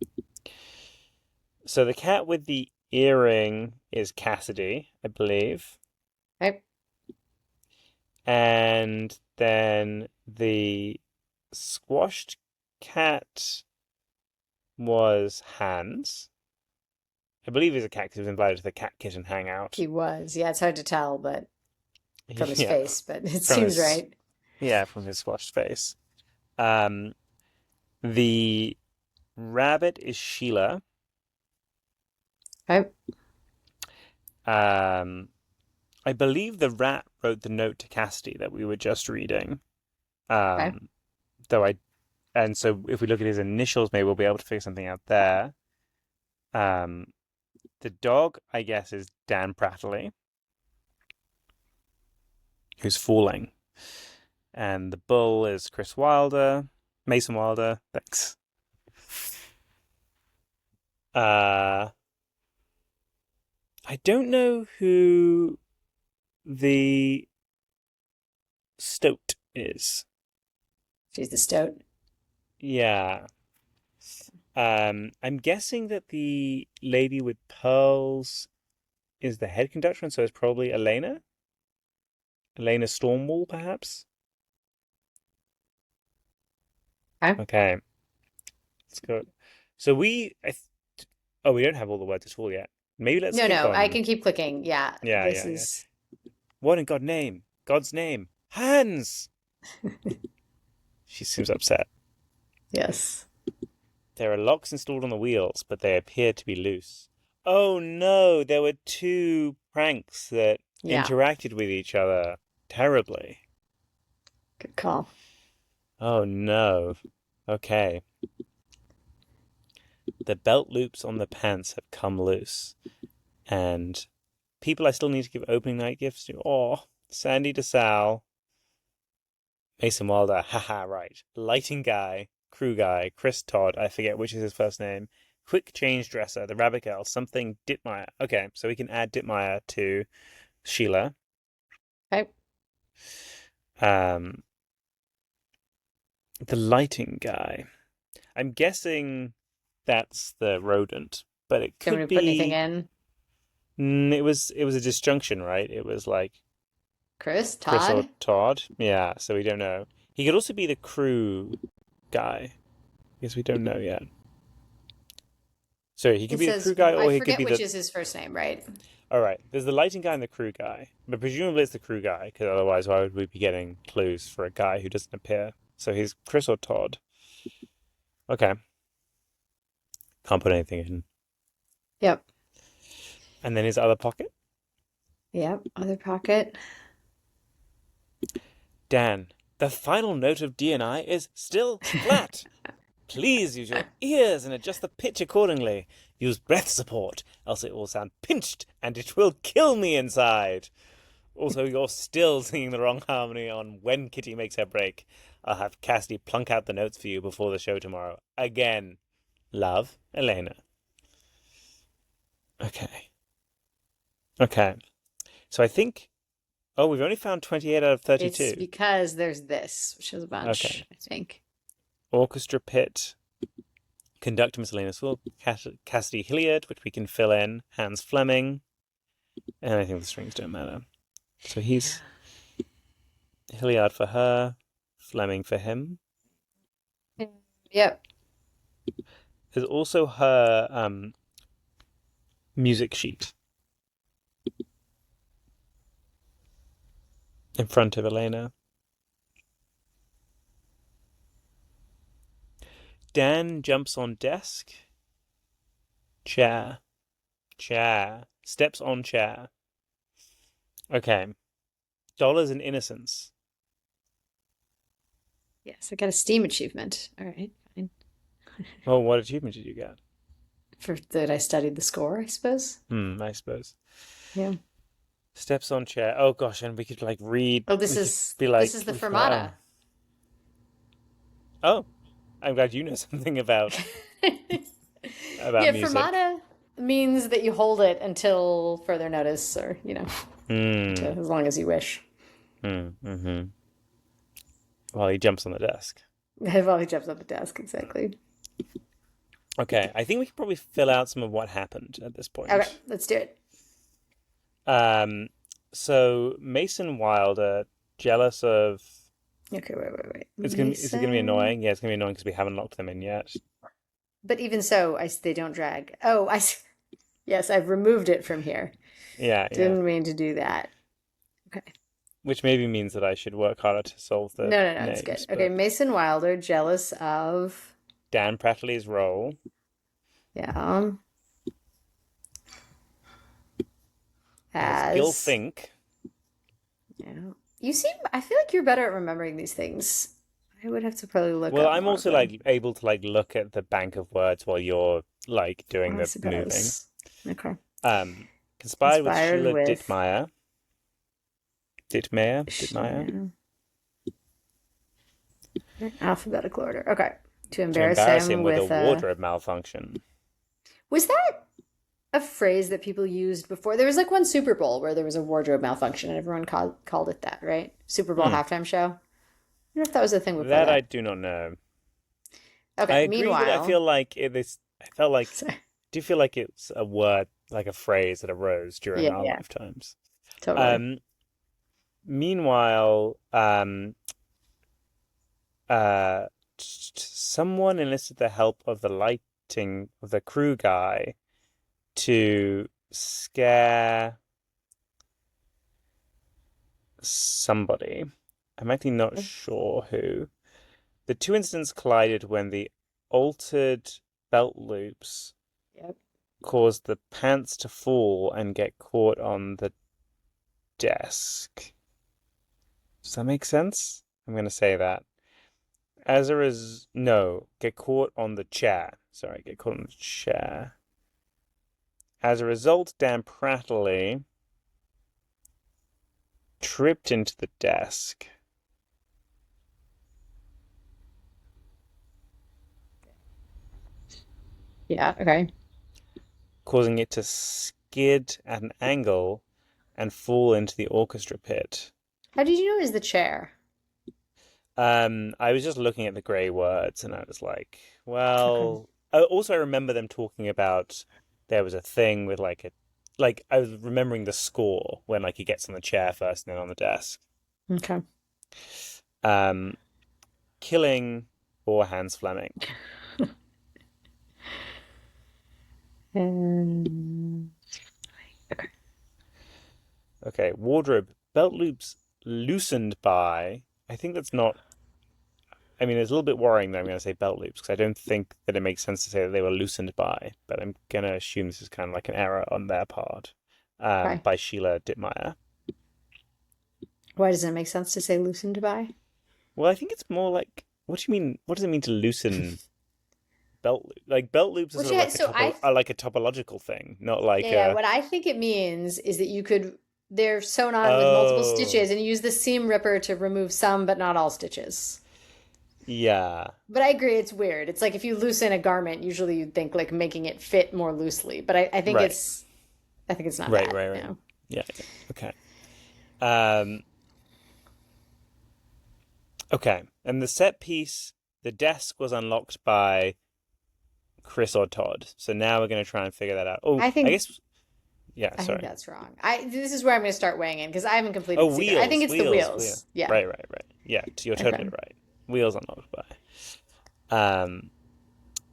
So the cat with the earring is Cassidy, I believe. Right. And then the squashed cat was Hans. I believe he's a cat because he was invited to the cat kitten hangout. He was. Yeah, it's hard to tell, but from his Yeah, face, but it from seems his right. from his squashed face. Um, the rabbit is Sheila. Right. I believe the rat wrote the note to Cassidy that we were just reading. Okay. Though and so if we look at his initials, maybe we'll be able to figure something out there. Um, the dog, I guess, is Dan Prattley, who's falling. And the bull is Chris Wilder. Mason Wilder. Thanks. Uh, I don't know who the stoat is. She's the stoat. Yeah. I'm guessing that the lady with pearls is the head conductor, and so it's probably Elena. Elena Stormwall, perhaps. Okay. Okay, let's go. So oh, we don't have all the words at all yet. Maybe let's No, click no, I on. can keep clicking. Yeah, Yeah, this yeah, yeah. is What in God's name, Hans. She seems upset. yes. There are locks installed on the wheels, but they appear to be loose. Oh no, there were two pranks that Yeah, interacted with each other terribly. good call. Oh no. Okay. The belt loops on the pants have come loose. And people I still need to give opening night gifts to. Oh, Sandy DeSalle, Mason Wilder, haha, right. Lighting guy, crew guy, Chris Todd, I forget which is his first name. Quick change dresser, the rabbit girl, something Dittmeyer. Okay, so we can add Dittmeyer to Sheila. Okay. Um, the lighting guy. I'm guessing that's the rodent, but it Do you want could me to put anything be. in? It was a disjunction, right? It was like Chris, Chris or Todd? Todd. Yeah, so we don't know. He could also be the crew guy. I guess we don't know yet. So he could It be the says, crew guy, I or he could forget be which the. is his first name, right? All right, there's the lighting guy and the crew guy, but presumably it's the crew guy because otherwise, why would we be getting clues for a guy who doesn't appear? So he's Chris or Todd. Okay, can't put anything in. Yep. And then his other pocket. Yep. Other pocket. Dan, the final note of DNI is still flat. Please use your ears and adjust the pitch accordingly. Use breath support, else it will sound pinched and it will kill me inside. Also, you're still singing the wrong harmony on When Kitty Makes Her Break. I'll have Cassidy plunk out the notes for you before the show tomorrow. Again. Love, Elena. Okay. Okay. So I think. Oh, we've only found 28 out of It's 32. because there's this, which is a Okay. bunch, I think. Orchestra pit. Conductor Miscellaneous Will. Cassidy Hilliard, which we can fill in. Hans Fleming. And I think the strings don't matter. So he's Hilliard for her, Fleming for him. Yep. There's also her music sheet in front of Elena. Dan jumps on desk. Chair. Chair. Steps on chair. Okay. Dollars and innocence. Yes, I got a STEAM achievement. All right, fine. Oh, what achievement did you get? For that I studied the score, I suppose. I suppose. Yeah. Steps on chair. Oh gosh, and we could like read. Oh, We could be like. this is the we could, like, fermata. oh, I'm glad you know something about Yeah, music. fermata means that you hold it until further notice, or Hmm. as long as you wish. Mm-hmm. While he jumps on the desk. While he jumps on the desk, exactly. Okay, I think we can probably fill out some of what happened at this Okay, point. let's do it. Um, so Mason Wilder, jealous of. Okay, wait. Is it gonna be Mason. annoying? Yeah, it's gonna be annoying because we haven't locked them in yet. But even so, they don't drag. Oh, yes, I've removed it from here. Yeah, yeah. Didn't mean to do that. Okay. Which maybe means that I should work harder to solve the No, it's good. names. Okay, But Mason Wilder, jealous of, Dan Prattley's role, yeah, as Gil as, Fink. yeah. I feel like you're better at remembering these things. I would have to probably look Well, up I'm more of also them. like able to like look at the bank of words while you're like doing I the moving. suppose. Okay. Conspired with Inspired Sheila with Dittmeyer. Dittmeyer? Dittmeyer? Shia. Alphabetical order. Okay. To To embarrass embarrass him him with a with a. wardrobe malfunction. Was that a phrase that people used before? There was like one Super Bowl where there was a wardrobe malfunction and everyone called it that, right? Super Bowl Hmm. halftime show. I wonder if that was a thing before That I that. do not know. I Okay. agree that I Meanwhile, feel like it is. I felt like. sorry. Do feel like it's a word, like a phrase that arose during Yeah, our yeah, lifetimes. totally. Um. Meanwhile, uh, someone enlisted the help of the lighting of the crew guy to scare somebody. I'm actually not sure who. The two incidents collided when the altered belt loops Yep. caused the pants to fall and get caught on the desk. Does that make sense? I'm going to say that. No, get caught on the chair. Sorry, get caught on the chair. As a result, Dan Prattley tripped into the desk, Yeah, okay. causing it to skid at an angle and fall into the orchestra pit. How did you know it was the chair? I was just looking at the grey words and I was like, Okay. well, also I remember them talking about there was a thing with like I was remembering the score when like he gets on the chair first and then on the desk. Okay. Um, Killing or Hans Fleming. Um, okay. Okay, wardrobe belt loops loosened by. I think that's not. I mean, it's a little bit worrying that I'm going to say belt loops because I don't think that it makes sense to say that they were loosened by, but I'm going to assume this is kind of like an error on their part. Okay. By Sheila Dittmeyer. Why does it make sense to say loosened by? Well, I think it's more like. What do you mean? What does it mean to loosen belt loop? Like belt loops are Which sort of yeah, like so I are like a topological thing, not like yeah, a. what I think it means is that you could they're sewn on with multiple Oh, stitches and you use the seam ripper to remove some but not all stitches. yeah. But I agree, it's weird. It's like if you loosen a garment, usually you'd think like making it fit more loosely. But Right. I think it's not Right. that, Right. you Right. know. Yeah. Yeah. Okay. Um. Okay. And the set piece, the desk was unlocked by Chris or Todd. So now we're going to try and figure that out. Oh, I I think guess. Yeah. I think Sorry. that's wrong. I This is where I'm going to start weighing in because I haven't Oh, completed this either. I think wheels. it's the Wheel. wheels. Yeah. Right. Right. Right. Yeah. You're totally Okay. right. Wheels unlocked by. Um.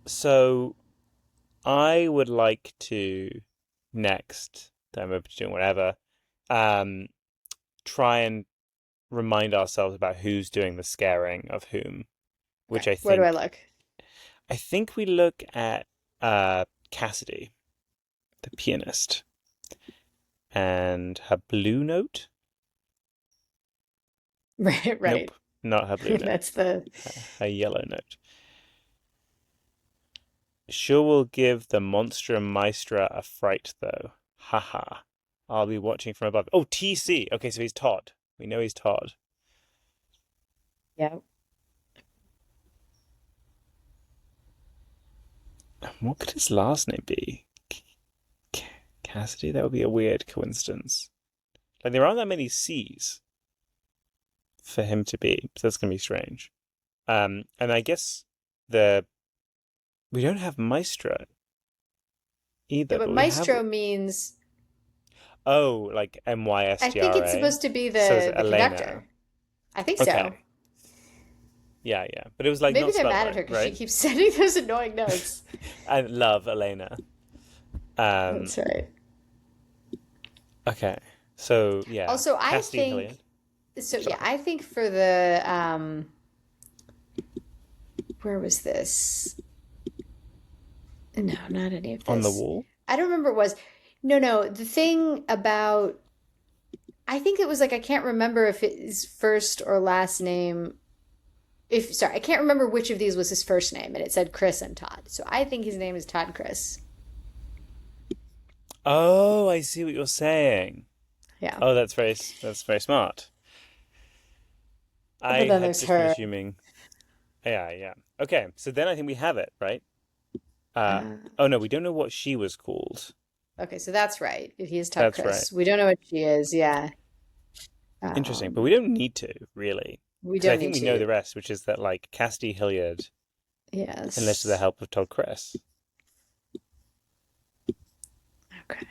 So I would like to next time we're doing whatever. Um. Try and remind ourselves about who's doing the scaring of whom, which Okay. Where do I look? I think we look at Cassidy, the pianist, and her blue note. Right, Nope, right. not her blue note. That's the Her yellow note. Sure will give the Monstrum Maestra a fright, though. Haha. I'll be watching from above. Oh, TC. Okay, so he's Todd. We know he's Todd. yeah. What could his last name be? Cassidy? That would be a weird coincidence. Like, there aren't that many C's for him to be, so that's going to be strange. And I guess the we don't have Maestro Yeah, either, but but we have maestro means like I think it's Mystra. supposed to be So is the Elena. conductor. I think so. Okay. Yeah, yeah. But it was like Maybe not they're spelled mad at right, her because she right? keeps sending those annoying notes. I love Elena. Um, That's right. okay. So yeah, Also, I Cassidy and think Hilliard. so. Yeah, Sorry. I think for the where was this? No, not any of On the this. wall? I don't remember. It was no, no. The thing about I think it was like I can't remember if his first or last name. If sorry, I can't remember which of these was his first name, and it said Chris and Todd. So I think his name is Todd Chris. Oh, I see what you're saying. Yeah. Oh, that's very smart. But I then had there's just been her. assuming. Yeah, yeah. Okay, so then I think we have it, right? Uh, Uh, oh no, we don't know what she was called. okay, so that's right. He is Todd That's right. Chris. We don't know what she is. Yeah. Interesting, but Um, we don't need to, really. we Because I don't think need we know to. the rest, which is that, like, Cassidy Hilliard enlisted the Yes. help of Todd Chris. Okay.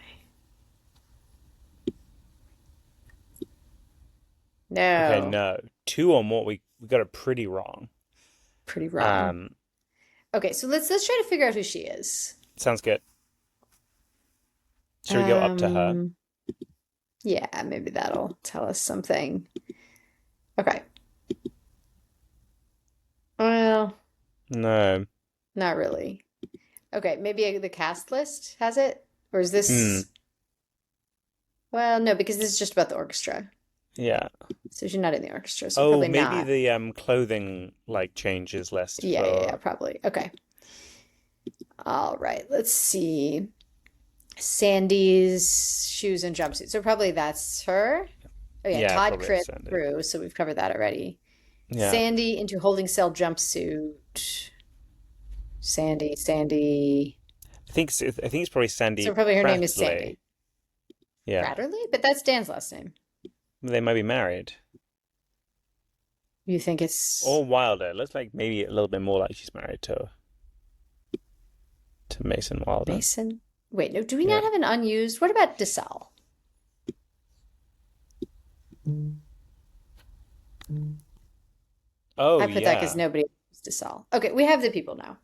Okay, No, no. Two or more, we got it pretty wrong. pretty wrong. Um, Okay, so let's try to figure out who she is. sounds good. Should we go up to her? Um, yeah, maybe that'll tell us something. Okay. Well, No. not really. Okay, maybe the cast list has it? Or is Hmm. this, well, no, because this is just about the orchestra. Yeah. So she's not in the orchestra, so Oh, probably maybe not. the clothing like changes list Yeah, for probably. Okay. All right, let's see. Sandy's shoes and jumpsuit. So probably that's her. Oh yeah, yeah, Todd probably Chris extended. crew, so we've covered that already. Yeah. Sandy into holding cell jumpsuit. Sandy. I think it's probably So Sandy probably her name is Prattley. Sandy. Yeah. Pratterly? But that's Dan's last name. They might be married. You think it's Or Wilder. Looks like maybe a little bit more like she's married to Mason Wilder. Mason? Wait, no, do we Yeah. not have an unused? What about DeSalle? Oh I put that because yeah. nobody used DeSalle. Okay, we have the people now.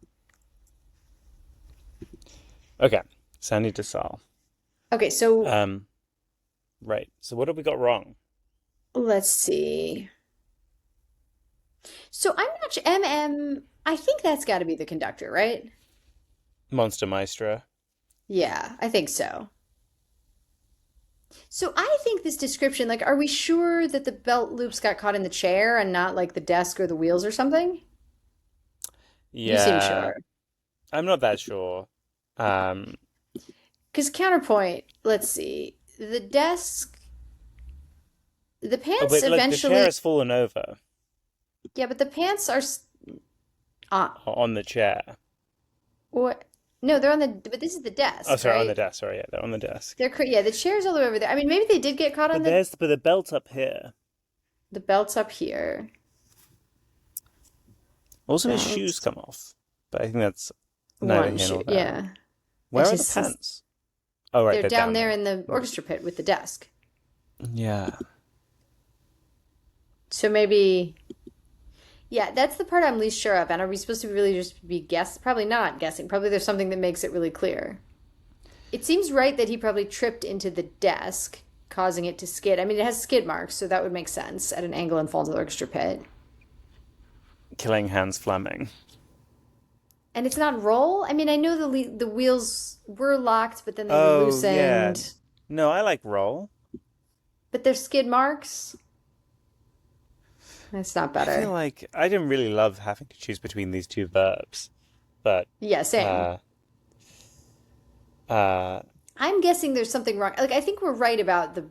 Okay. Sandy DeSalle. Okay, so Um, right. So what have we got wrong? let's see. So I'm not sure. MM, I think that's got to be the conductor, right? Monster Maestro. Yeah, I think so. So I think this description, like, are we sure that the belt loops got caught in the chair and not like the desk or the wheels or something? You seem Yeah. sure. I'm not that sure. Um, Because counterpoint, let's see. The desk, the oh, pants but like the chair eventually, has fallen over yeah, but the pants are uh, on the chair. what? No, they're on the, but this is the Oh, desk, sorry, on the right? desk. Sorry, yeah, they're on the desk. Yeah, the chair's all the way over there. I mean, maybe they did get caught on But the belt's up here. the belts up here. Also, his shoes Belt, come off. But I think that's neither one here shoe, nor there. yeah. Where It's are the just pants? Oh, right, they're they're down down there there. in the orchestra pit with the desk. Yeah. So maybe, yeah, that's the part I'm least sure of. And are we supposed to really just be guess? Probably not guessing. Probably there's something that makes it really clear. It seems right that he probably tripped into the desk, causing it to skid. I mean, it has skid marks, so that would make sense at an angle and fall into the orchestra pit. Killing Hans Fleming. And it's not roll. I mean, I know the wheels were locked, but then they were Oh, yeah. loosened. No, I like roll. But they're skid marks. That's not I feel better. like I didn't really love having to choose between these two verbs. But, Yeah, same. uh, uh, I'm guessing there's something wrong. Like, I think we're right about the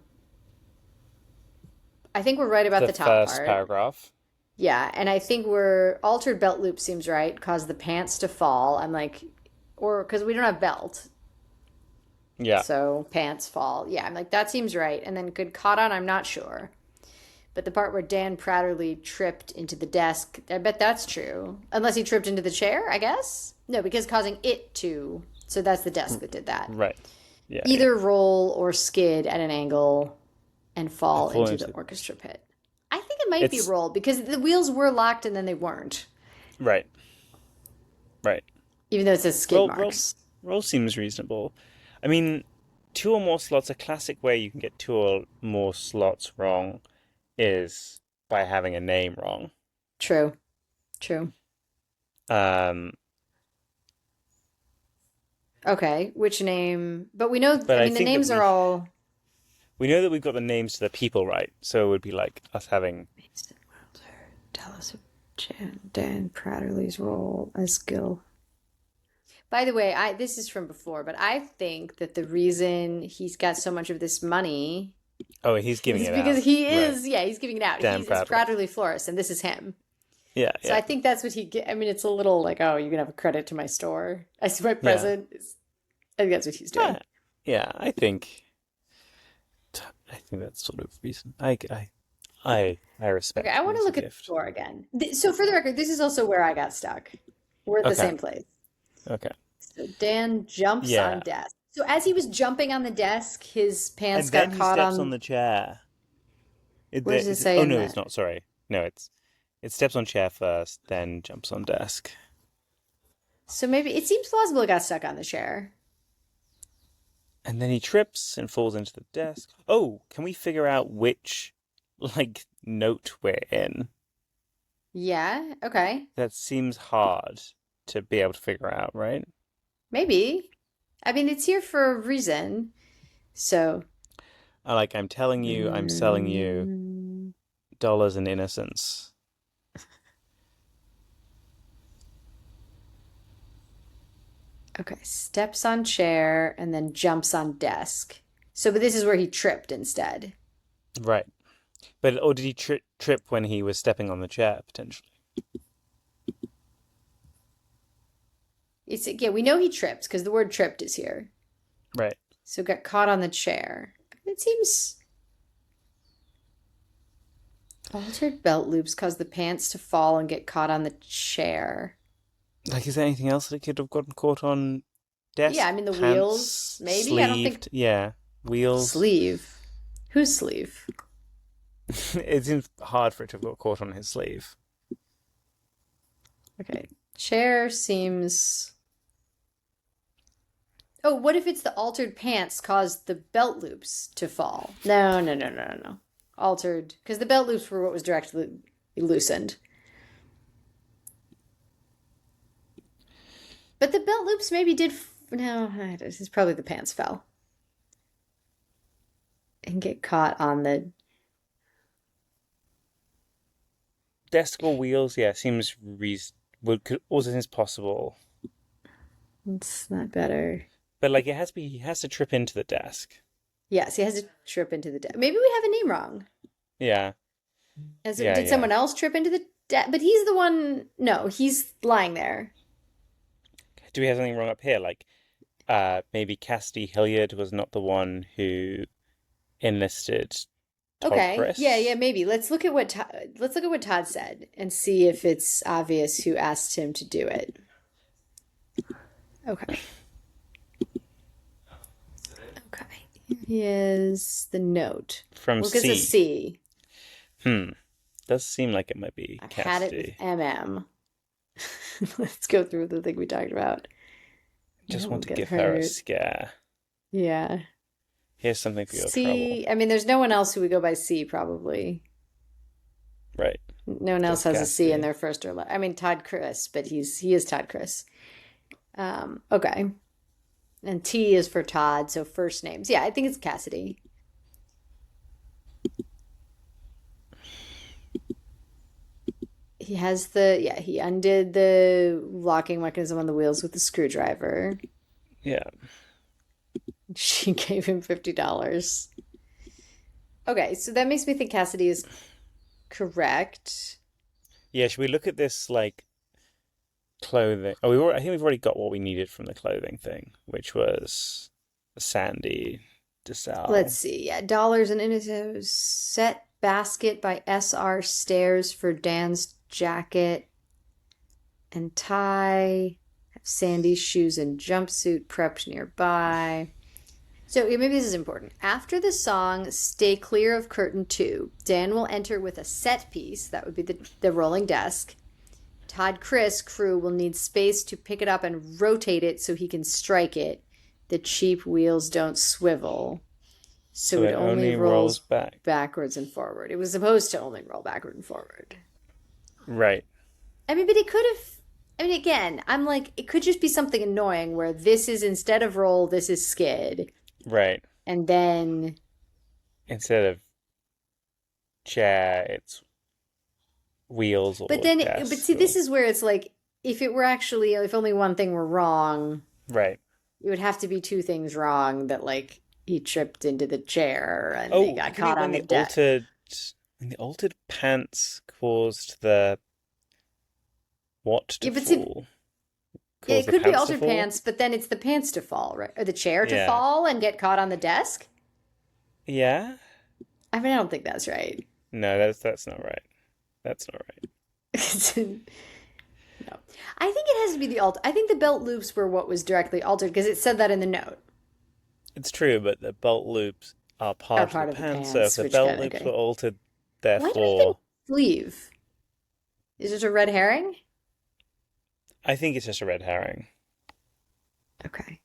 the top first part. paragraph. Yeah, and I think we're altered belt loop seems right, cause the pants to fall. I'm like, or because we don't have belt, Yeah. so pants fall. Yeah, I'm like that seems right. And then good caught on, I'm not sure. But the part where Dan Pratterly tripped into the desk, I bet that's true. Unless he tripped into the chair, I guess. No, because causing it to. So that's the desk that did that. Right. Yeah, yeah. Either roll or skid at an angle and And fall fall into the into orchestra pit. I think it might be it's roll because the wheels were locked and then they weren't, right. Right. even though it says skid Roll roll marks. roll seems reasonable. I mean, two or more slots, a classic way you can get two or more slots wrong is by having a name wrong. True, true. Um, Okay, which name? But we know, but I I mean, the think that names are all. we know that we've got the names to the people right, so it would be like us having Tell us of Dan Pratterly's role as Gil. By the way, I this is from before, but I think that the reason he's got so much of this money oh, he's giving is it because out. he Right. is, yeah, he's giving it out. Dan It's Bradley. Pratterly Florist, and this is him. Yeah, So yeah, I think that's what he get. I mean, it's a little like, oh, you can have a credit to my store. I see my yeah. present. I think that's what he's Uh, doing. yeah, I think that's sort of reason. I Okay, respect I it want to as a look at the gift. score again. So for the record, this is also where I got stuck. We're at the Okay, same place. okay. So Dan jumps on Yeah. desk. So as he was jumping on the desk, his pants And got then he caught steps on on. the chair. Where does it say Oh in no, it's the? not. Sorry. No, it steps on chair first, then jumps on desk. So maybe it seems plausible it got stuck on the chair. And then he trips and falls into the desk. Oh, can we figure out which like note we're in? Yeah, okay. That seems hard to be able to figure out, right? Maybe. I mean, it's here for a reason. So, I'm telling you, I'm selling you mm, dollars and innocence. okay, steps on chair and then jumps on desk. So, but this is where he tripped instead. Right. But or did he trip when he was stepping on the chair potentially? It's yeah, we know he tripped because the word tripped is here. Right. So got caught on the chair. It seems altered belt loops cause the pants to fall and get caught on the chair. Is there anything else that it could have gotten caught on? Yeah, I Desk, mean the wheels, pants, maybe. I don't think sleeved, yeah, wheels. sleeve. Whose sleeve? It seems hard for it to have got caught on his sleeve. Okay. Chair seems. Oh, what if it's the altered pants caused the belt loops to fall? No, no, no, no, no, no. Altered, because the belt loops were what was directly loosened. But the belt loops maybe did. No, this is probably the pants fell and get caught on the. Desk or wheels, yeah, seems would could also seems possible. It's not better. But he has to trip into the desk. Yes, he has to trip into the deck. Maybe we have a name wrong. Yeah, And so yeah, did yeah. someone else trip into the deck? But he's the one. No, he's lying there. Do we have something wrong up here? Maybe Cassidy Hilliard was not the one who enlisted Todd Okay. Yeah, yeah, Chris. maybe. Let's look at what Todd said and see if it's obvious who asked him to do it. Okay. Okay. Here is the note. From Well, it's a C. C. Hmm. Does seem like it might be I've had it with Cassidy. MM. Let's go through the thing we talked about. Just We'll want to get give her a hurt. scare. Yeah. Here's something for your trouble. C. I mean, there's no one else who would go by C, probably. Right. No one else Just has a C in Cassidy. their first or last. I mean, Todd Chris, but he is Todd Chris. Okay. And T is for Todd, so first names. Yeah, I think it's Cassidy. He has he undid the locking mechanism on the wheels with the screwdriver. Yeah. She gave him $50. Okay, so that makes me think Cassidy is correct. Yeah, should we look at this clothing? I think we've already got what we needed from the clothing thing, which was Sandy Let's DeSalle. see. Yeah, dollars and innocence. Set basket by SR Stairs for Dan's jacket and tie. Have Sandy's shoes and jumpsuit prepped nearby. So maybe this is important. After the song Stay Clear of Curtain 2, Dan will enter with a set piece. That would be the rolling desk. Todd Chris crew will need space to pick it up and rotate it so he can strike it. The cheap wheels don't swivel. So So it it only only rolls rolls back. backwards and forward. It was supposed to only roll backward and forward. Right. I mean, but it could have. I mean, again, I'm like, it could just be something annoying where this is instead of roll, this is skid. Right. And then. Instead of chair, it's wheels But or then. But desk see, this or is where it's like, if it were actually. If only one thing were wrong, right. it would have to be two things wrong that, like, he tripped into the chair and they Oh, got do you mean caught on the deck. when the altered pants caused the What Yeah, to but see, fall? yeah, Cause it the could be pants to altered fall? pants, but then it's the pants to fall, right? Or the chair to Yeah. fall and get caught on the desk? Yeah? I mean, I don't think that's right. No, that's not right. That's not right. No. I think it has to be the alt. I think the belt loops were what was directly altered because it said that in the note. It's true, but the belt loops are Are part of the part of the pants, so if pants, the which belt got loops were okay. altered, Why do we even therefore, sleeve? Is it a red herring? I think it's just a red herring. Okay.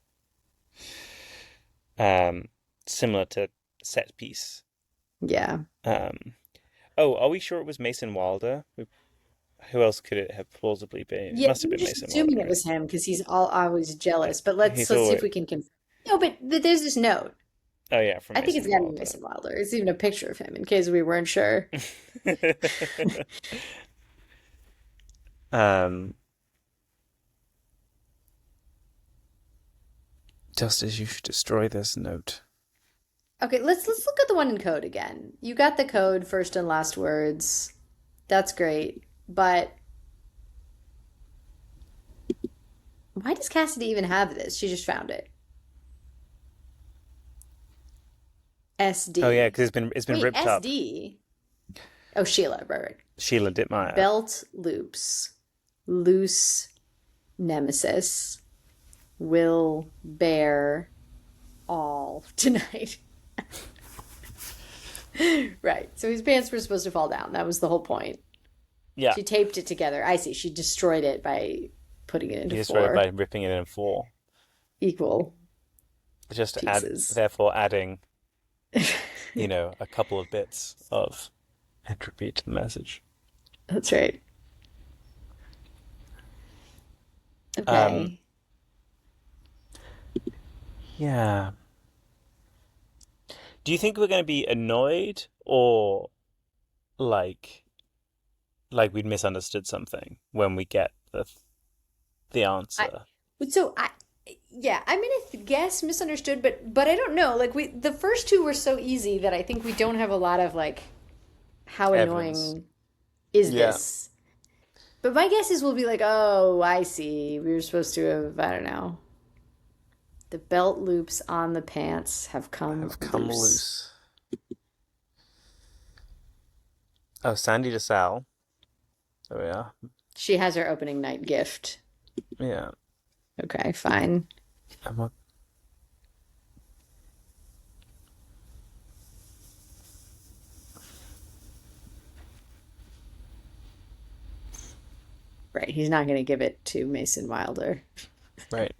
Um, Similar to set piece. Yeah. Um, oh, are we sure it was Mason Wilder? Who else could it have plausibly been? It Yeah, must have we were been just Mason Wilder, assuming it right? was him because he's all always jealous. But let's He's let's see if always. we can confirm. No, but there's this note. Oh yeah, from I think it's Mason got to be Wilder. Mason Wilder. It's even a picture of him in case we weren't sure. um, just as you should destroy this note. Okay, let's look at the one in code again. You got the code first and last words. That's great. But why does Cassidy even have this? She just found it. Oh yeah, SD. because it's been Wait, ripped up. SD. Oh, Sheila, right, right. Sheila Dittmeyer. Belt loops. Loose nemesis. Will bear all tonight. Right. So his pants were supposed to fall down. That was the whole point. Yeah, She taped it together. I see. She destroyed it by putting it he into destroyed it by four ripping it in four. equal Just to add, pieces. therefore adding, a couple of bits of entropy to the message. That's right. Um, Okay. yeah. Do you think we're going to be annoyed or like we'd misunderstood something when we get the I answer? so I yeah, I'm gonna guess misunderstood, but I don't know. Like we the first two were so easy that I think we don't have a lot of like how Evidence. annoying is Yeah. this? But my guess is we'll be like, oh, I see. We were supposed to have, I don't know. The belt loops on the pants have come Have come loose. loose. Oh, Sandy DeSalle. Oh yeah. She has her opening night gift. Yeah. Okay, fine. And what? Right, he's not going to give it to Mason Wilder. Right.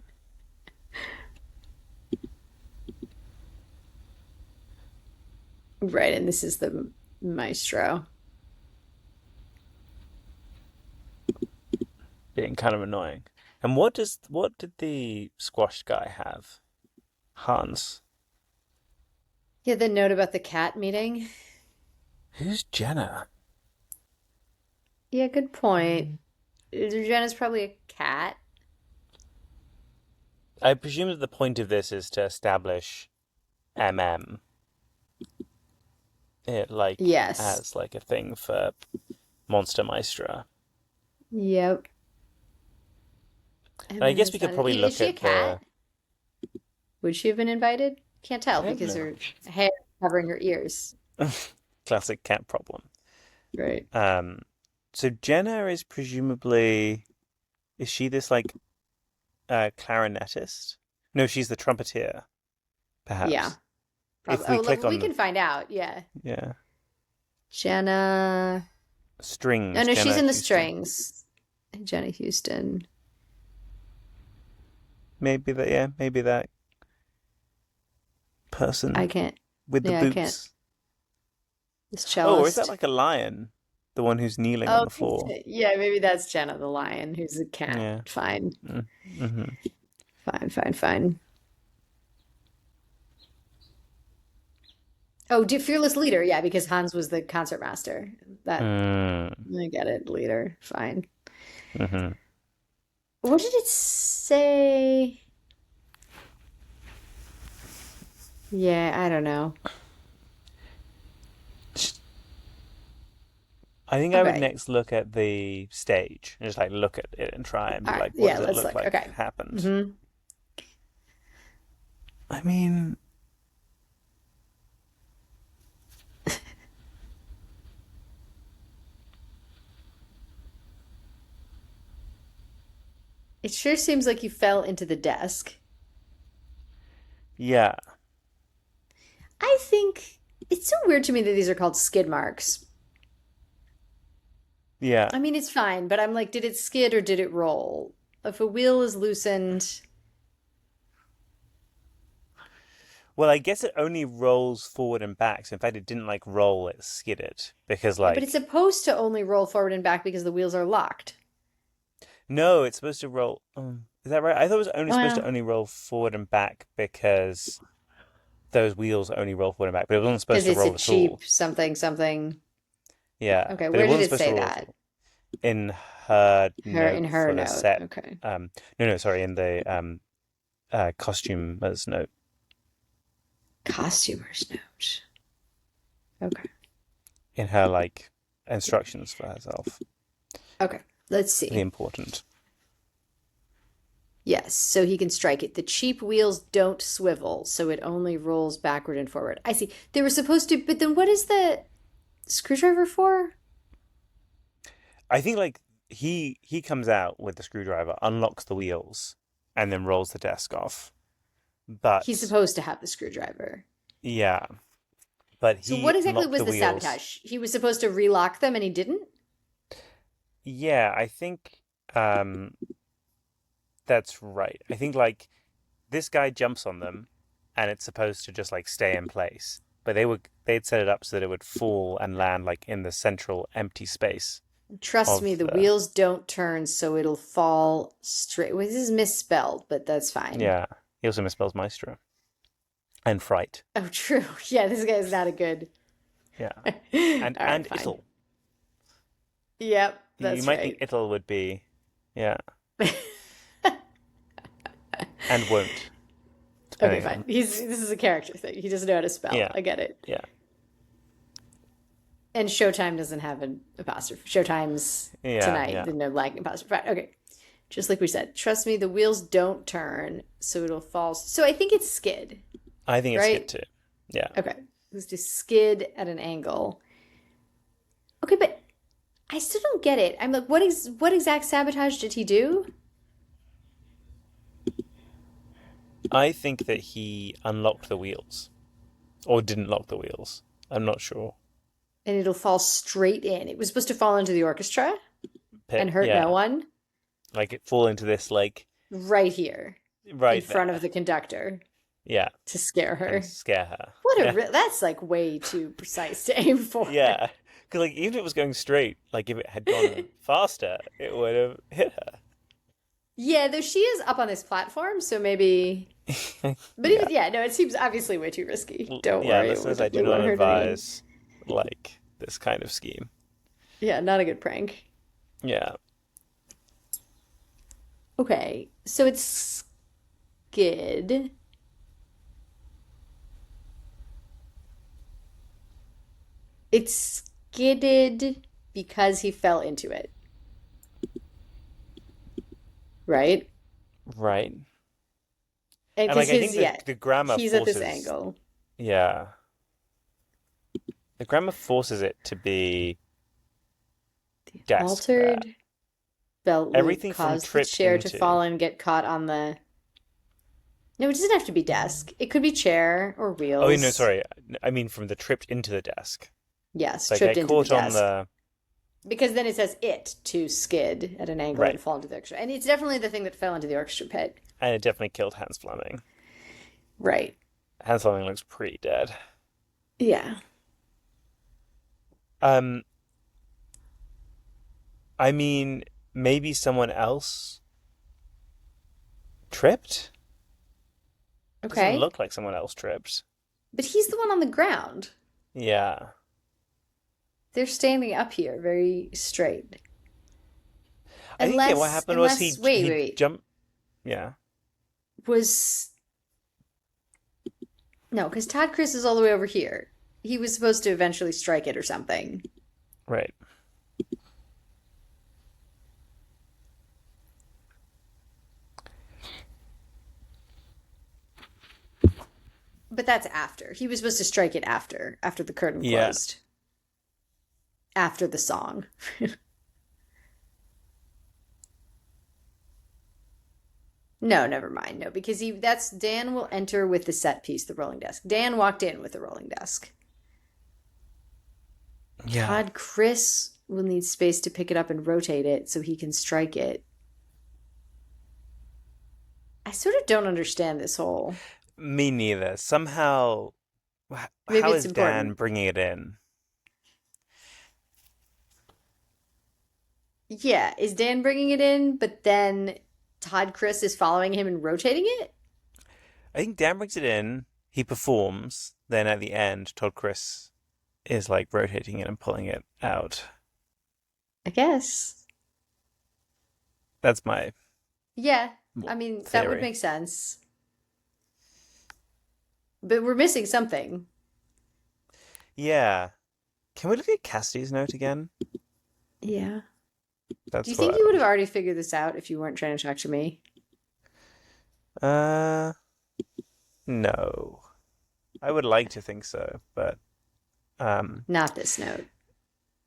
Right, and this is the maestro. Being kind of annoying. And what did the squash guy have? Hans. Yeah, the note about the cat meeting. Who's Jenna? Yeah, good point. Jenna's probably a cat. I presume that the point of this is to establish MM it like Yes. as like a thing for Monster Maestra. Yep. And And I then guess there's we could that. probably Is look she a at the cat? Would she have been invited? Can't tell I don't because know. her hair covering her ears. Classic cat problem. Right. Um so Jenna is presumably is she this like clarinetist? No, she's the trumpeter, Yeah. perhaps. Probably. If we click We on can find out. Yeah. yeah. Jenna. Oh Strings, no, she's Jenna in the Houston. strings. Jenna Houston. Maybe that person I can't. with the Yeah, I can't. boots. This Oh, or is that cellist. like a lion? The one who's kneeling on Oh, the floor. yeah, maybe that's Jenna the lion, who's a cat. Yeah. Fine. Mm-hmm. Fine, fine, fine. Oh, fearless leader. Yeah, because Hans was the concert master. That I get it. Leader. Fine. Mm-hmm. What did it say? Yeah, I don't know. I think I would Okay. next look at the stage and just like look at it and try and be All right. like, what Yeah, does it let's look look. like Okay. happened? Hmm. I mean, It sure seems like you fell into the desk. yeah, I think it's so weird to me that these are called skid marks. yeah. I mean, it's fine, but I'm like, did it skid or did it roll? If a wheel is loosened, Well, I guess it only rolls forward and back. So in fact, it didn't like roll; it skidded because yeah, but it's like supposed to only roll forward and back because the wheels are locked. no, it's supposed to roll. Is that right? I thought it was only supposed to Well, only roll forward and back because those wheels only roll forward and back, but it wasn't supposed because to it's a roll at all. cheap something something. Yeah, Okay, but it where did wasn't it supposed to say roll at that? all. In her Her in note her for the note. set, Okay. no, no, sorry, in the costumer's note, Costumer's note. Okay. in her like instructions for herself. Okay. Let's The see. important. Yes, so he can strike it. The cheap wheels don't swivel, so it only rolls backward and forward. I see. They were supposed to, but then what is the screwdriver for? I think like he comes out with the screwdriver, unlocks the wheels, and then rolls the desk off. He's But supposed to have the screwdriver. yeah, but So he what exactly unlocked was the the wheels. sabotage? He was supposed to relock them and he didn't? Yeah, I think um that's right. I think like this guy jumps on them and it's supposed to just like stay in place. But they'd set it up so that it would fall and land like in the central empty space Trust me, of the the wheels don't turn, so it'll fall straight. Well, this is misspelled, but that's fine. yeah. He also misspells maestro and fright. Oh, true. Yeah, this guy's not a good. Yeah. All right, And fine. it'll. Yep, You that's might think right. it'll would be yeah, and won't, Okay, depending fine. on He's this is a character thing. He doesn't know how to spell. yeah, I get it. yeah, And Showtime doesn't have an apostrophe. Showtime's yeah, tonight yeah. didn't have like an apostrophe. Right, okay. Just like we said, trust me, the wheels don't turn, so it'll fall. So I think it's skid, I think it's good right? too. Yeah. Okay. It was to skid at an angle. Okay, but I still don't get it. I'm like, what exact sabotage did he do? I think that he unlocked the wheels. Or didn't lock the wheels. I'm not sure. And it'll fall straight in. It was supposed to fall into the orchestra Pit, and hurt no yeah. one. Like it fall into this like Right here in right front of there. the conductor Yeah. to scare And her. scare her. What a Yeah. that's like way too precise to aim for. Yeah. Because like even if it was going straight, like if it had gone faster, it would have hit Yeah, though she is up on this platform, so maybe. her. But Yeah. even yeah, no, it seems obviously way too risky. Don't Yeah, worry, it listeners, I do definitely not won't hurt anyone. advise like this kind of scheme. Yeah, not a good prank. Yeah. Okay, so it's skid. It's skidded because he fell into it, right? Right. And And like because I his think the yeah, the grammar he's at this forces angle. yeah. The grammar forces it to be desk there. Altered belt loop Everything from caused the tripped chair to into. fall and get caught on the. No, it doesn't have to be desk. It could be chair or Oh, no, wheels. sorry. I mean from the tripped into the desk. Yes, Like tripped get into the caught on desk. the Because then it says it to skid at an angle and right. fall into the orchestra. And it's definitely the thing that fell into the orchestra pit. And it definitely killed Hans Fleming. Right. Hans Fleming looks pretty dead. Yeah. Um, I mean, maybe someone else tripped? Doesn't Okay. look like someone else tripped. But he's the one on the ground. Yeah. They're standing up here very straight. I think yeah, what happened was Wait, wait, he wait. jumped. Yeah. Was, no, because Todd Chris is all the way over here. He was supposed to eventually strike it or something. Right. But that's after. He was supposed to strike it after the curtain Yeah. closed, after the song. No, never mind. No, because he that's Dan will enter with the set piece, the rolling desk. Dan walked in with the rolling desk. Yeah. Todd Chris will need space to pick it up and rotate it so he can strike it. I sort of don't understand this whole. Me neither. Somehow, Maybe how it's is Dan important. bringing it in? Yeah, is Dan bringing it in, but then Todd Chris is following him and rotating it? I think Dan brings it in, he performs, then at the end, Todd Chris is like rotating it and pulling it out. I guess. That's my Yeah, I mean, that would theory. make sense. But we're missing something. Yeah. Can we look at Cassidy's note again? Yeah. Do you That's think what you would have already figured this out if you weren't trying to talk to me? no. I would like to think so, but um Not this note.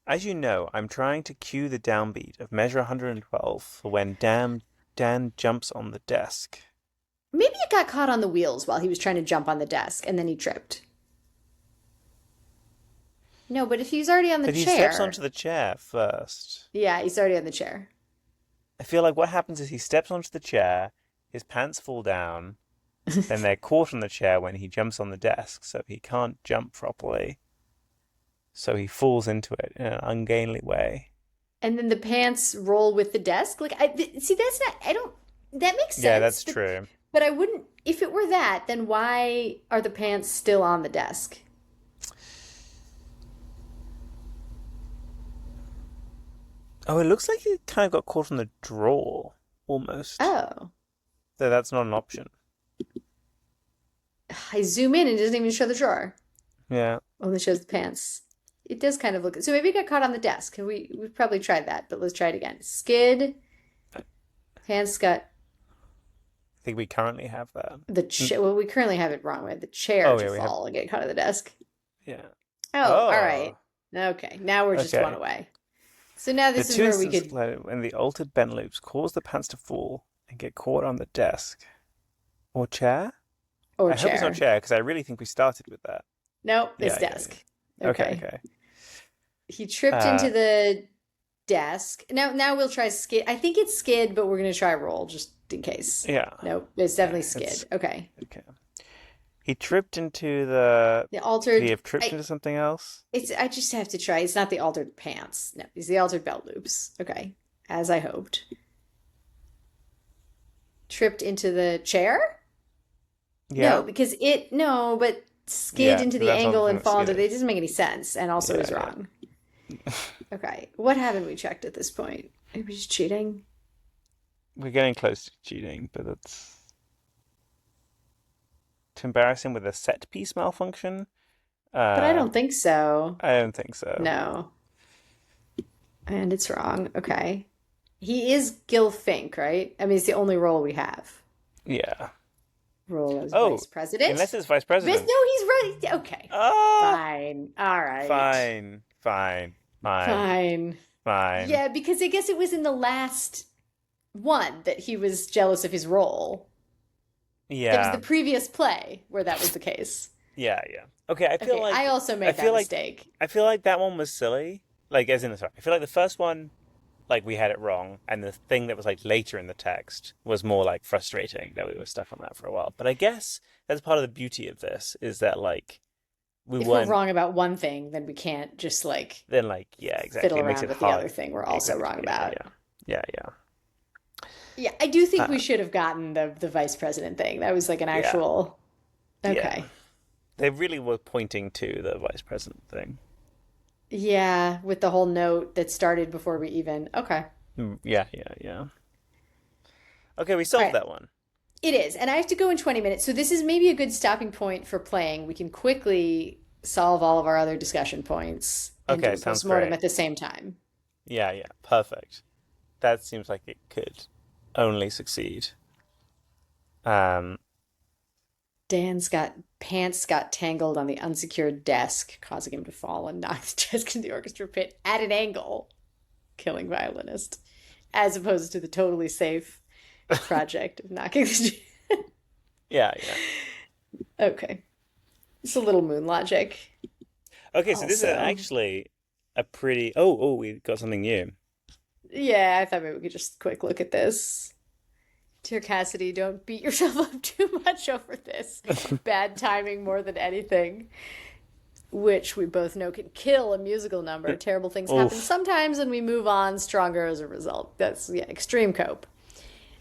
as you know, I'm trying to cue the downbeat of measure 112 for when Dan jumps on the desk. Maybe it got caught on the wheels while he was trying to jump on the desk and then he tripped. No, but if he's already on the But he steps chair. onto the chair first. Yeah, he's already on the chair. I feel like what happens is he steps onto the chair, his pants fall down, then they're caught on the chair when he jumps on the desk, so he can't jump properly. So he falls into it in an ungainly way. And then the pants roll with the desk. See, that's not, I don't, that makes Yeah, sense. that's true. But I wouldn't, if it were that, then why are the pants still on the desk? Oh, it looks like he kind of got caught on the drawer, almost. Oh. Though that's not an option. I zoom in and it doesn't even show the drawer. Yeah. Only shows the pants. It does kind of look, so maybe it got caught on the desk. We've probably tried that, but let's try it again. Skid, I pants got think we currently have that. the well, we currently have it wrong. We had the chair Oh, to yeah, we have. fall and get caught on the desk. Yeah. Oh, all right. Oh, Okay, now we're just one okay. away. So now The this is two where we instances could, when the altered bent loops cause the pants to fall and get caught on the desk or chair. or I hope it's not chair. chair because I really think we started with that. Nope, it's Yeah, yeah, desk. yeah. Okay, Okay. okay. He tripped Uh, into the desk. Now we'll try skid. I think it's skid, but we're gonna try roll just in case. yeah, Nope, it's yeah. definitely It's skid. Okay. okay. He tripped into the. The Could he altered have tripped into something else? I just have to try. It's not the altered pants. No, it's the altered belt loops. Okay. As I hoped. Tripped into the chair? No, Yeah, because no, but skid yeah. into the That's not the angle thing and that fall into skid it is. doesn't make any sense and also is Yeah, yeah. wrong. Okay. What haven't we checked at this point? Are we just cheating? We're getting close to cheating, but it's to embarrass him with a set piece malfunction. But I Uh, don't think so. I don't think so. No. And it's wrong. Okay. He is Gil Fink, right? I mean, it's the only role we have. Yeah. Role as Oh, vice president. unless it's vice No, he's president. right. Okay. Ah, Fine. All right. fine, fine, fine, Fine. fine. Yeah, because I guess it was in the last one that he was jealous of his role. It was the Yeah, previous play where that was the case. yeah, yeah. Okay, Okay, I also I made that feel like mistake. I feel like that one was silly. Like, as in, sorry, I feel like the first one, like we had it wrong, and the thing that was like later in the text was more like frustrating that we were stuck on that for a while. But I guess that's part of the beauty of this is that like we If we're weren't wrong about one thing, then we can't just like then like yeah, exactly. fiddle It makes around it with the hard. other thing we're also wrong Exactly. Yeah, about. yeah, yeah, yeah. Yeah, I do think we Uh, should have gotten the vice president thing. That was like an yeah, actual. yeah. Okay. They really were pointing to the vice president thing. Yeah, with the whole note that started before we even. Okay. Yeah, yeah, yeah. Okay, we All solved right. that one. It is. And I have to go in 20 minutes. So this is maybe a good stopping point for playing. We can quickly solve all of our other discussion points and do Okay, a sounds postmortem great. at the same time. Yeah, yeah, perfect. That seems like it could only succeed. Um, Dan's got pants got tangled on the unsecured desk, causing him to fall and knock the desk in the orchestra pit at an angle, killing violinist, as opposed to the totally safe project of knocking the. Yeah, yeah. Okay, it's a little moon logic. Okay, so this is Also, actually a pretty. Oh, we got something new. yeah, I thought maybe we could just quick look at this. Dear Cassidy, don't beat yourself up too much over this. Bad timing more than anything, which we both know can kill a musical number. Terrible things happen Oof. sometimes, and we move on stronger as a result. That's, yeah, extreme cope.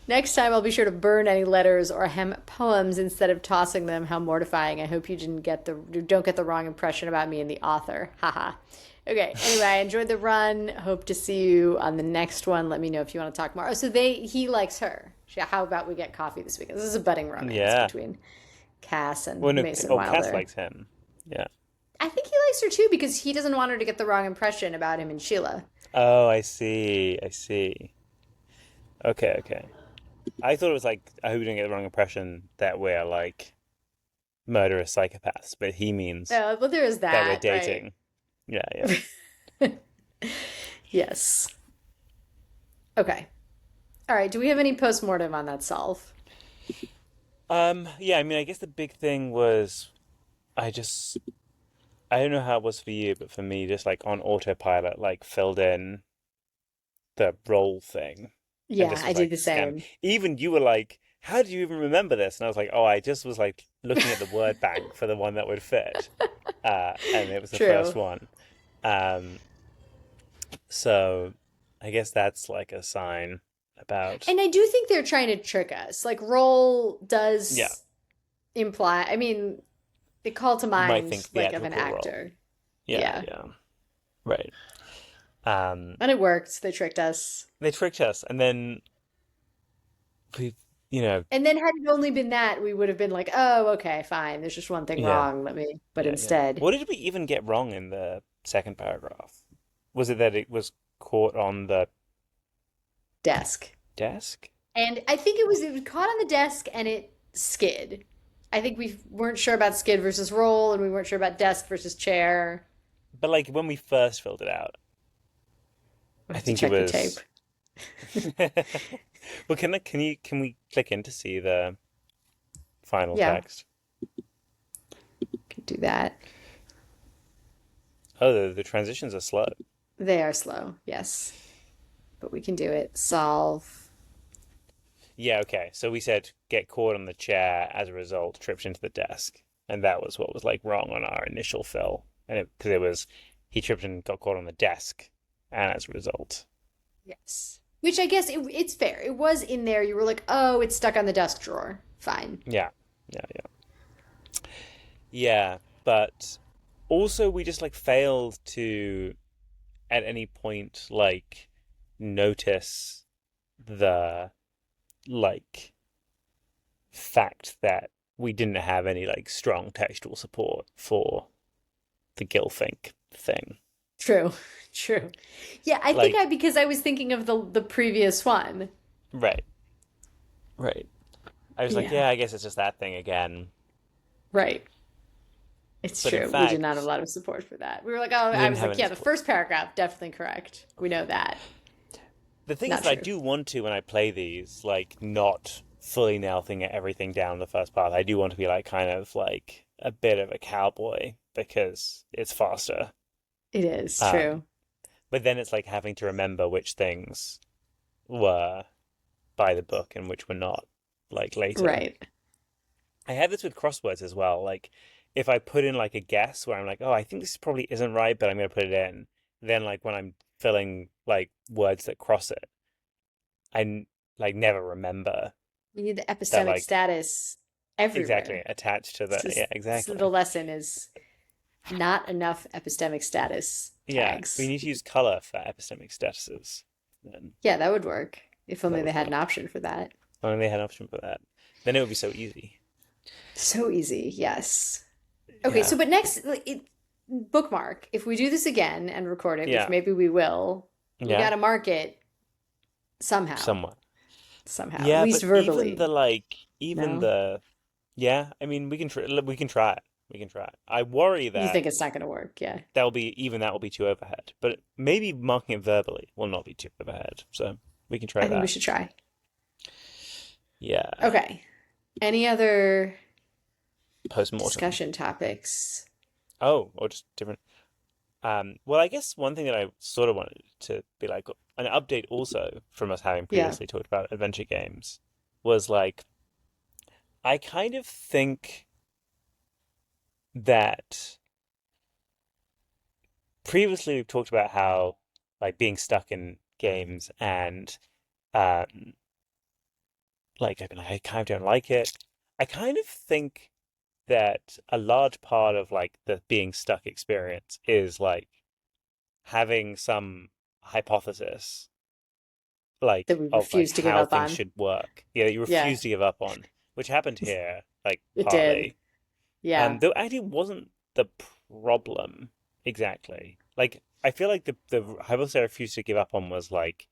Next time, I'll be sure to burn any letters or hem poems instead of tossing them. How mortifying! I hope you don't get the wrong impression about me and the author. Haha. Okay. Anyway, I enjoyed the run. Hope to see you on the next one. Let me know if you want to talk more. Oh, so he likes her. Yeah, how about we get coffee this weekend? This is a budding romance Yeah. between Cass Well, and no. Mason Oh, Cass Wilder. likes him. Yeah. I think he likes her too because he doesn't want her to get the wrong impression about him and Sheila. Oh, I see. I see. Okay, okay. I thought it was like, I hope you don't get the wrong impression that we're like murderous psychopaths, but he means Well, there is that we're that, right? dating. Yeah, yeah. Yes. Okay. All right. Do we have any postmortem on that solve? Yeah, I mean, I guess the big thing was I just, I don't know how it was for you, but for me, just like on autopilot, like filled in the role thing and Yeah, just I was did like the scan. same. Even you were like, how do you even remember this? And I was like, oh, I just was like looking at the word bank for the one that would fit. And it was the first True. one. Um, so I guess that's like a sign about, And I do think they're trying to trick us. Like, role yeah, does imply, I mean, they call to you might mind think like of an theatrical role. actor. Yeah, Yeah. yeah, right. Um, And it worked. They tricked us. they tricked us, and then we, you know, And then had it only been that, we would have been like, oh, okay, fine. There's just one thing yeah, wrong. Let me, but yeah, yeah. instead, What did we even get wrong in the second paragraph? Was it that it was caught on the desk. desk? And I think it was caught on the desk and it skid. I think we weren't sure about skid versus roll, and we weren't sure about desk versus chair. But like when we first filled it out, We I have to think it check the tape. was. Well, can we click in to see the final Yeah, text? can do that. Oh, the transitions are slow. They are slow, yes, but we can do it. Solve. Yeah, okay. So we said get caught on the chair as a result, tripped into the desk, and that was what was like wrong on our initial fill, and because it was he tripped and got caught on the desk, and as a result, Yes. Which I guess it's fair. It was in there. You were like, oh, it's stuck on the desk drawer. Fine. yeah, yeah, yeah, yeah. But also, we just like failed to at any point like notice the like fact that we didn't have any like strong textual support for the Gilfink thing. True. True. Yeah, I think Like, because I was thinking of the previous one. right, right. I was like, Yeah, yeah, I guess it's just that thing again. right. It's But in true. We did not have a fact, lot of support for that. We were like, oh, we I didn't was have like, any yeah, the support. first paragraph, definitely correct. We know that. The thing is Not that I true. do want to, when I play these, like, not fully nailing everything down the first part. I do want to be, like, kind of like a bit of a cowboy because it's faster. It is Um, true. but then it's like having to remember which things were by the book and which were not, like, later. Right. I have this with crosswords as well. Like, if I put in like a guess where I'm like, oh, I think this probably isn't right, but I'm gonna put it in. Then like when I'm filling like words that cross it, like never remember You need the that epistemic like status exactly everywhere. attached to It's the yeah just, so the exactly lesson is not enough epistemic status yeah. We tags. need to use color for epistemic statuses. Then Yeah, that would work. If that only they would had an work. option for that. If only they had an option for that. Then it would be so easy. So easy, yes. Okay, Yeah, so but next, like, bookmark. If we do this again and record it, which yeah, maybe we will, we yeah. got to mark it somehow. Somewhat. Somehow, at Yeah, least but even the verbally. like, even No? the Yeah, I mean, we can try it. We can try it. I worry You that think it's not going to work? Yeah. that will be too overhead, but maybe marking it verbally will not be too overhead. So we can try I think we that. should try. Yeah, Okay. Any other post-mortem. discussion topics? Oh, or just different. Well, I guess one thing that I sort of wanted to be like an update also from us having Yeah. previously talked about adventure games was like I kind of think that previously we've talked about how like being stuck in games and um like I've been like I kind of don't like it. I kind of think that a large part of like the being stuck experience is like having some hypothesis like That we of like refuse to give how up things on. should work. Yeah, you Yeah, refuse to give up on, which happened here, like it did. partly. Yeah. Though actually wasn't the problem exactly. Like I feel like the hypothesis I refused to give up on was like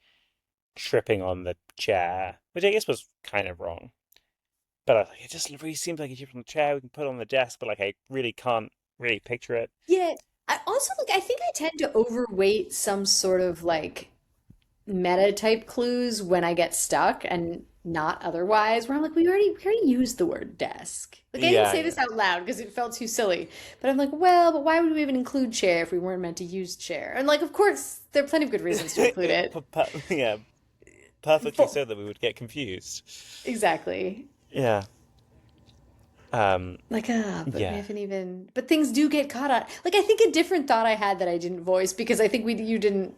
tripping on the chair, which I guess was kind of wrong. But I was like, it just really seems like a trip on the chair we can put on the desk, but like I really can't really picture it. Yeah. I also like I think I tend to overweight some sort of like meta type clues when I get stuck and not otherwise, where I'm like, we already used the word desk. Like I didn't Yeah, say yeah. this out loud because it felt too silly. But I'm like, well, but why would we even include chair if we weren't meant to use chair? And like, of course, there are plenty of good reasons to include it. Yeah, perfectly Full. so that we would get confused. Exactly. Yeah. Um, Like, but we yeah. haven't even, but things do get caught on. Like, I think a different thought I had that I didn't voice because I think you didn't,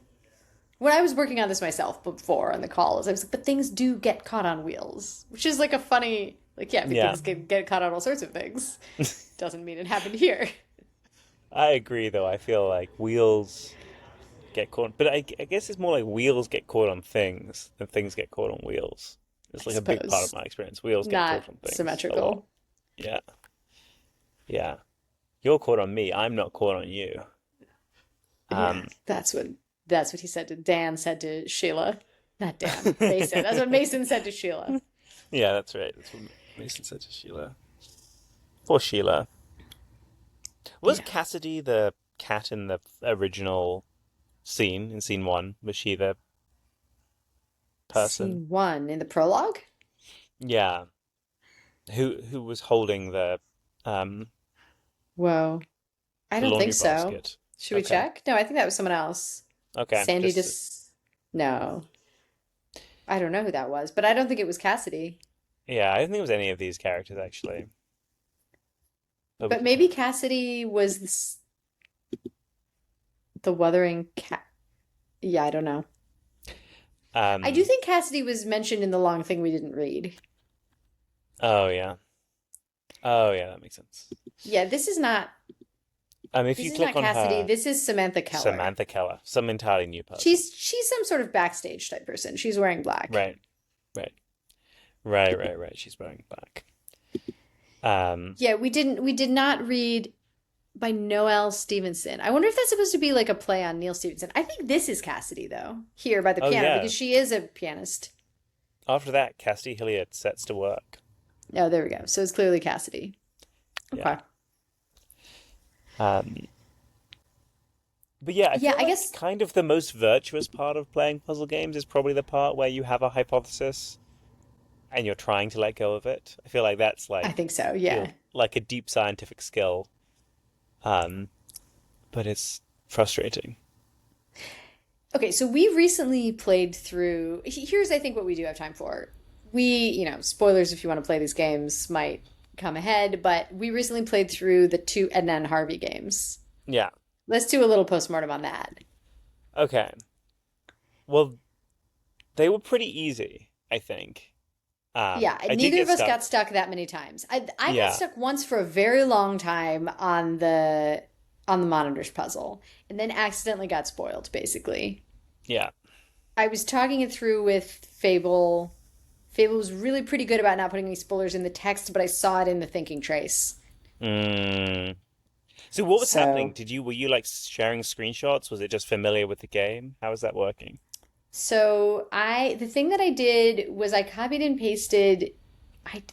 when I was working on this myself before on the calls, I was like, but things do get caught on wheels, which is like a funny, like, yeah, I mean, Yeah. things get caught on all sorts of things. Doesn't mean it happened here. I agree though. I feel like wheels get caught, but I guess it's more like wheels get caught on things than things get caught on wheels. It's I like a big part of suppose. my experience. Wheels get Not caught on things a lot. symmetrical. Yeah. Yeah. You're caught on me. I'm not caught on you. Yeah, Um, that's what he said to Dan said to Sheila. Not Dan, Mason. That's what Mason said to Sheila. yeah, that's right. That's what Mason said to Sheila. Poor Sheila. Was Yeah. Cassidy the cat in the original scene, in scene one? Was she the person? Scene one in the prologue? Yeah. Who was holding um Whoa. I the don't think laundry so. basket? Should we Okay. check? No, I think that was someone else. Okay. Sandy Just just. No. I don't know who that was, but I don't think it was Cassidy. yeah, I don't think it was any of these characters actually. But we But can maybe check. Cassidy was the Wuthering Cat. Yeah, I don't know. I do Um think Cassidy was mentioned in the long thing we didn't read. oh yeah. Oh yeah, that makes sense. Yeah, If this you is click not on Cassidy. her This is Samantha Keller. Samantha Keller, some entirely new person. She's some sort of backstage type person. She's wearing black. Right, right, right. She's wearing black. Um, Yeah, we did not read by Noelle Stevenson. I wonder if that's supposed to be like a play on Neil Stevenson. I think this is Cassidy though, here by the oh piano yeah. because she is a pianist. After that, Cassidy Hilliard sets to work. Oh, there we go. So it's clearly Cassidy. Yeah. Okay. Um, but yeah, I Yeah, feel I like guess kind of the most virtuous part of playing puzzle games is probably the part where you have a hypothesis and you're trying to let go of it. I feel like that's I like think so. feel Yeah. like a deep scientific skill. Um, but it's frustrating. Okay, so we recently played through. Here's, I think, what we do have time for. Spoilers if you want to play these games might come ahead, but we recently played through the two Edna and Harvey games. Yeah. Let's do a little postmortem on that. Okay. Well, they were pretty easy, I think. Yeah, I did neither get of us stuck. got stuck that many times. I got Yeah. stuck once for a very long time on the monitors puzzle, and then accidentally got spoiled, basically. Yeah. I was talking it through with Fable. Fable was really pretty good about not putting any spoilers in the text, but I saw it in the thinking trace. Mm. So what was happening? So, Were you like sharing screenshots? Was it just familiar with the game? How was that working? the thing that I did was I copied and pasted. I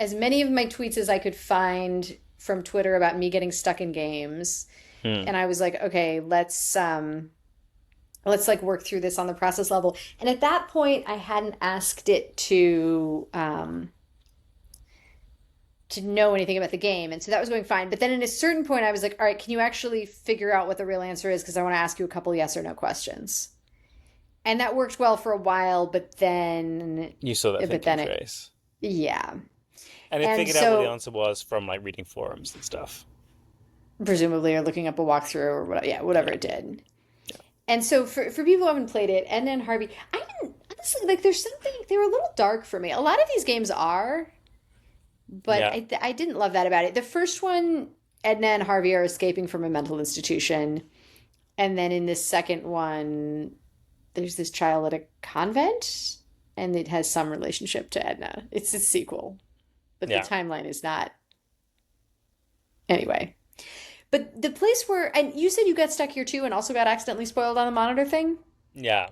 as many of my tweets as I could find from Twitter about me getting stuck in games. Hmm. And I was like, okay, let's like work through this on the process level. And at that point, I hadn't asked it to know anything about the game. And so that was going fine. But then at a certain point, I was like, all right, can you actually figure out what the real answer is? Because I want to ask you a couple yes or no questions. And that worked well for a while, You saw that but thinking then it, trace. yeah. And it And figured out what the so answer was from like reading forums and stuff. presumably, or looking up a walkthrough or whatever, yeah, whatever Yeah. it did. Yeah. And so for people who haven't played it, and then Harvey, I didn't, honestly, like, there's something, they were a little dark for me. A lot of these games are, but Yeah. I didn't love that about it. The first one, Edna and Harvey are escaping from a mental institution. And then in this second one, there's this child at a convent, and it has some relationship to Edna. It's a sequel, but the Yeah. timeline is not. Anyway. But the place where, and you said you got stuck here too and also got accidentally spoiled on the monitor thing? Yeah.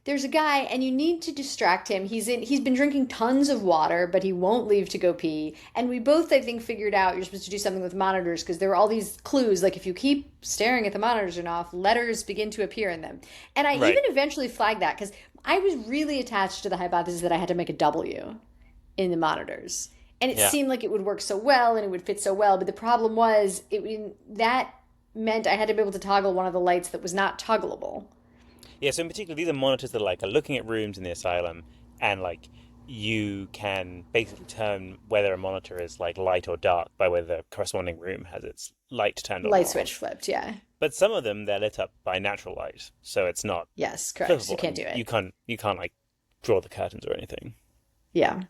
There's a guy and you need to distract him. He's been drinking tons of water, but he won't leave to go pee. And we both, I think, figured out you're supposed to do something with monitors because there were all these clues. Like if you keep staring at the monitors enough, letters begin to appear in them. And I Right. even eventually flagged that because I was really attached to the hypothesis that I had to make a W in the monitors. And it Yeah. seemed like it would work so well and it would fit so well. But the problem was that meant I had to be able to toggle one of the lights that was not toggleable. Yeah, so in particular, these are monitors that like are looking at rooms in the asylum, and like you can basically turn whether a monitor is like light or dark by whether the corresponding room has its light turned on or Light switch off. flipped, yeah. But some of them they're lit up by natural light, so it's not Yes, correct. You flippable, can't and do it. you can't like draw the curtains or anything. Yeah.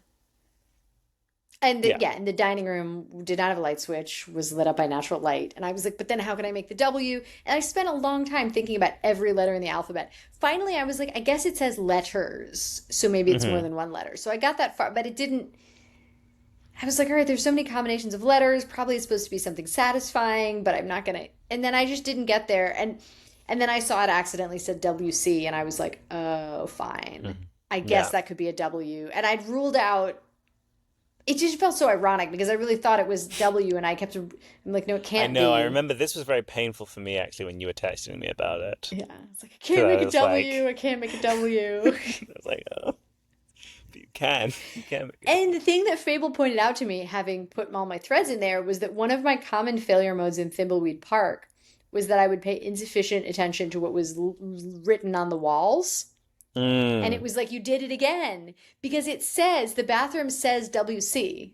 And Yeah. yeah, and the dining room did not have a light switch, was lit up by natural light. And I was like, but then how can I make the W? And I spent a long time thinking about every letter in the alphabet. Finally, I was like, I guess it says letters. So maybe it's more Hmm. than one letter. So I got that far, but it didn't. I was like, all right, there's so many combinations of letters. Probably it's supposed to be something satisfying, but I'm not going to. And then I just didn't get there. And then I saw it accidentally said WC, and I was like, oh, fine. I guess Yeah. that could be a W. And I'd ruled out it just felt so ironic because I really thought it was W, and I'm like, no, it I can't know. I be. remember this was very painful for me actually when you were texting me about it. Yeah, it's like I Because can't I make a was like, W. I can't make a W. I was like, oh, you can, you can make And it. the thing that Fable pointed out to me, having put all my threads in there, was that one of my common failure modes in Thimbleweed Park was that I would pay insufficient attention to what was written on the walls. And it Mm, was like, you did it again. Because it says, the bathroom says WC.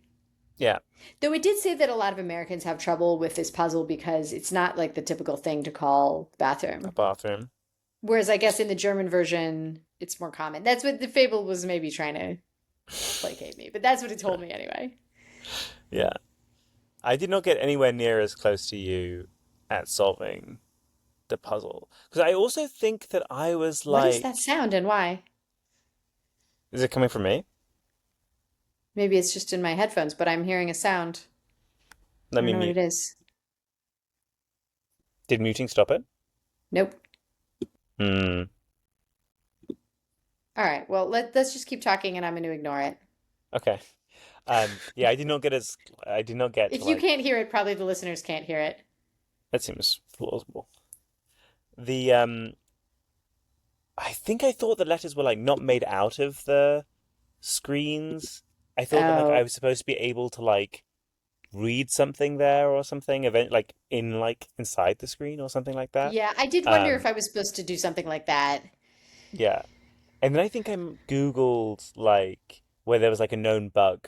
yeah, Though it did say that a lot of Americans have trouble with this puzzle because it's not like the typical thing to call a bathroom. bathroom. Whereas I guess in the German version, it's more common. That's what the Fable was maybe trying to placate me, but that's what it told me anyway. Yeah. I did not get anywhere near as close to you at solving the puzzle. Because I also think that I was What is that like, sound and why? is it coming from me? Maybe it's just in my headphones, but I'm hearing a sound. I Let don't me know what it mute. is. Did muting stop it? Nope. Hmm. All right. Well, let's just keep talking and I'm going to ignore it. Okay. Yeah, I did not get to If you like, can't hear it, probably the listeners can't hear it. that seems plausible. The I think I thought the letters were like not made out of the screens. I thought that like I Oh, was supposed to be able to like read something there or something, event like inside the screen or something like that. yeah. I did wonder if Um, I was supposed to do something like that. yeah. And then I think I Googled like where there was like a known bug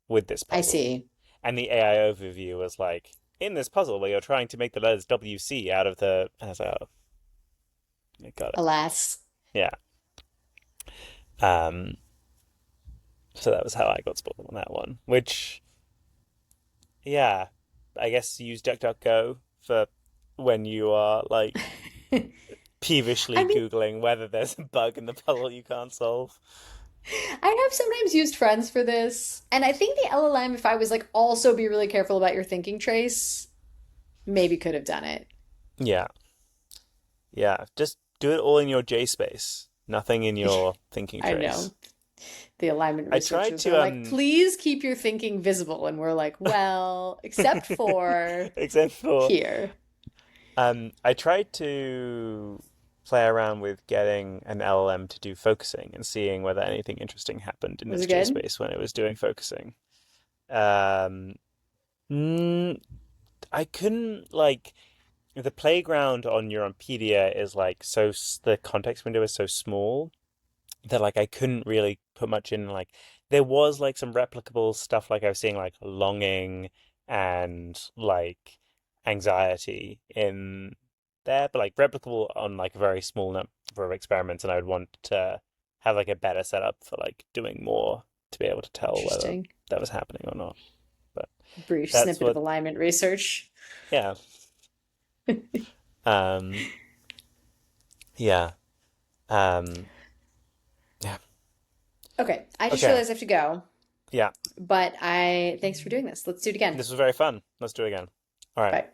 with this I puzzle. see. And the AI overview was like, in this puzzle where you're trying to make the letters WC out of the and I was like, oh, I got it. Alas. Yeah. Um so that was how I got spoiled on that one. Which yeah, I guess use DuckDuckGo for when you are like I peevishly mean, Googling whether there's a bug in the puzzle you can't solve. I have sometimes used friends for this, and I think the LLM, if I was like also be really careful about your thinking trace, maybe could have done it. Yeah. Yeah. Just do it all in your J space. Nothing in your thinking I know. trace. The alignment I tried researchers. They're to like, please keep your thinking visible. And we're like, well, except for except for here. I tried to play around with getting an LLM to do focusing and seeing whether anything interesting happened in Was its it good? geospace when it was doing focusing. Um, mm, I couldn't like the playground on Neuronpedia is like the context window is so small that like I couldn't really put much in. Like there was like some replicable stuff, like I was seeing like longing and like anxiety in there, but like replicable on like a very small number of experiments, and I would want to have like a better setup for like doing more to be able to tell whether Interesting. that was happening or not. But Brief that's snippet of what, alignment research. yeah, um, yeah, um, yeah. Okay, I just Okay, realized I have to go, yeah. but I thanks for doing this. Let's do it again. This was very fun. Let's do it again. All right. Bye.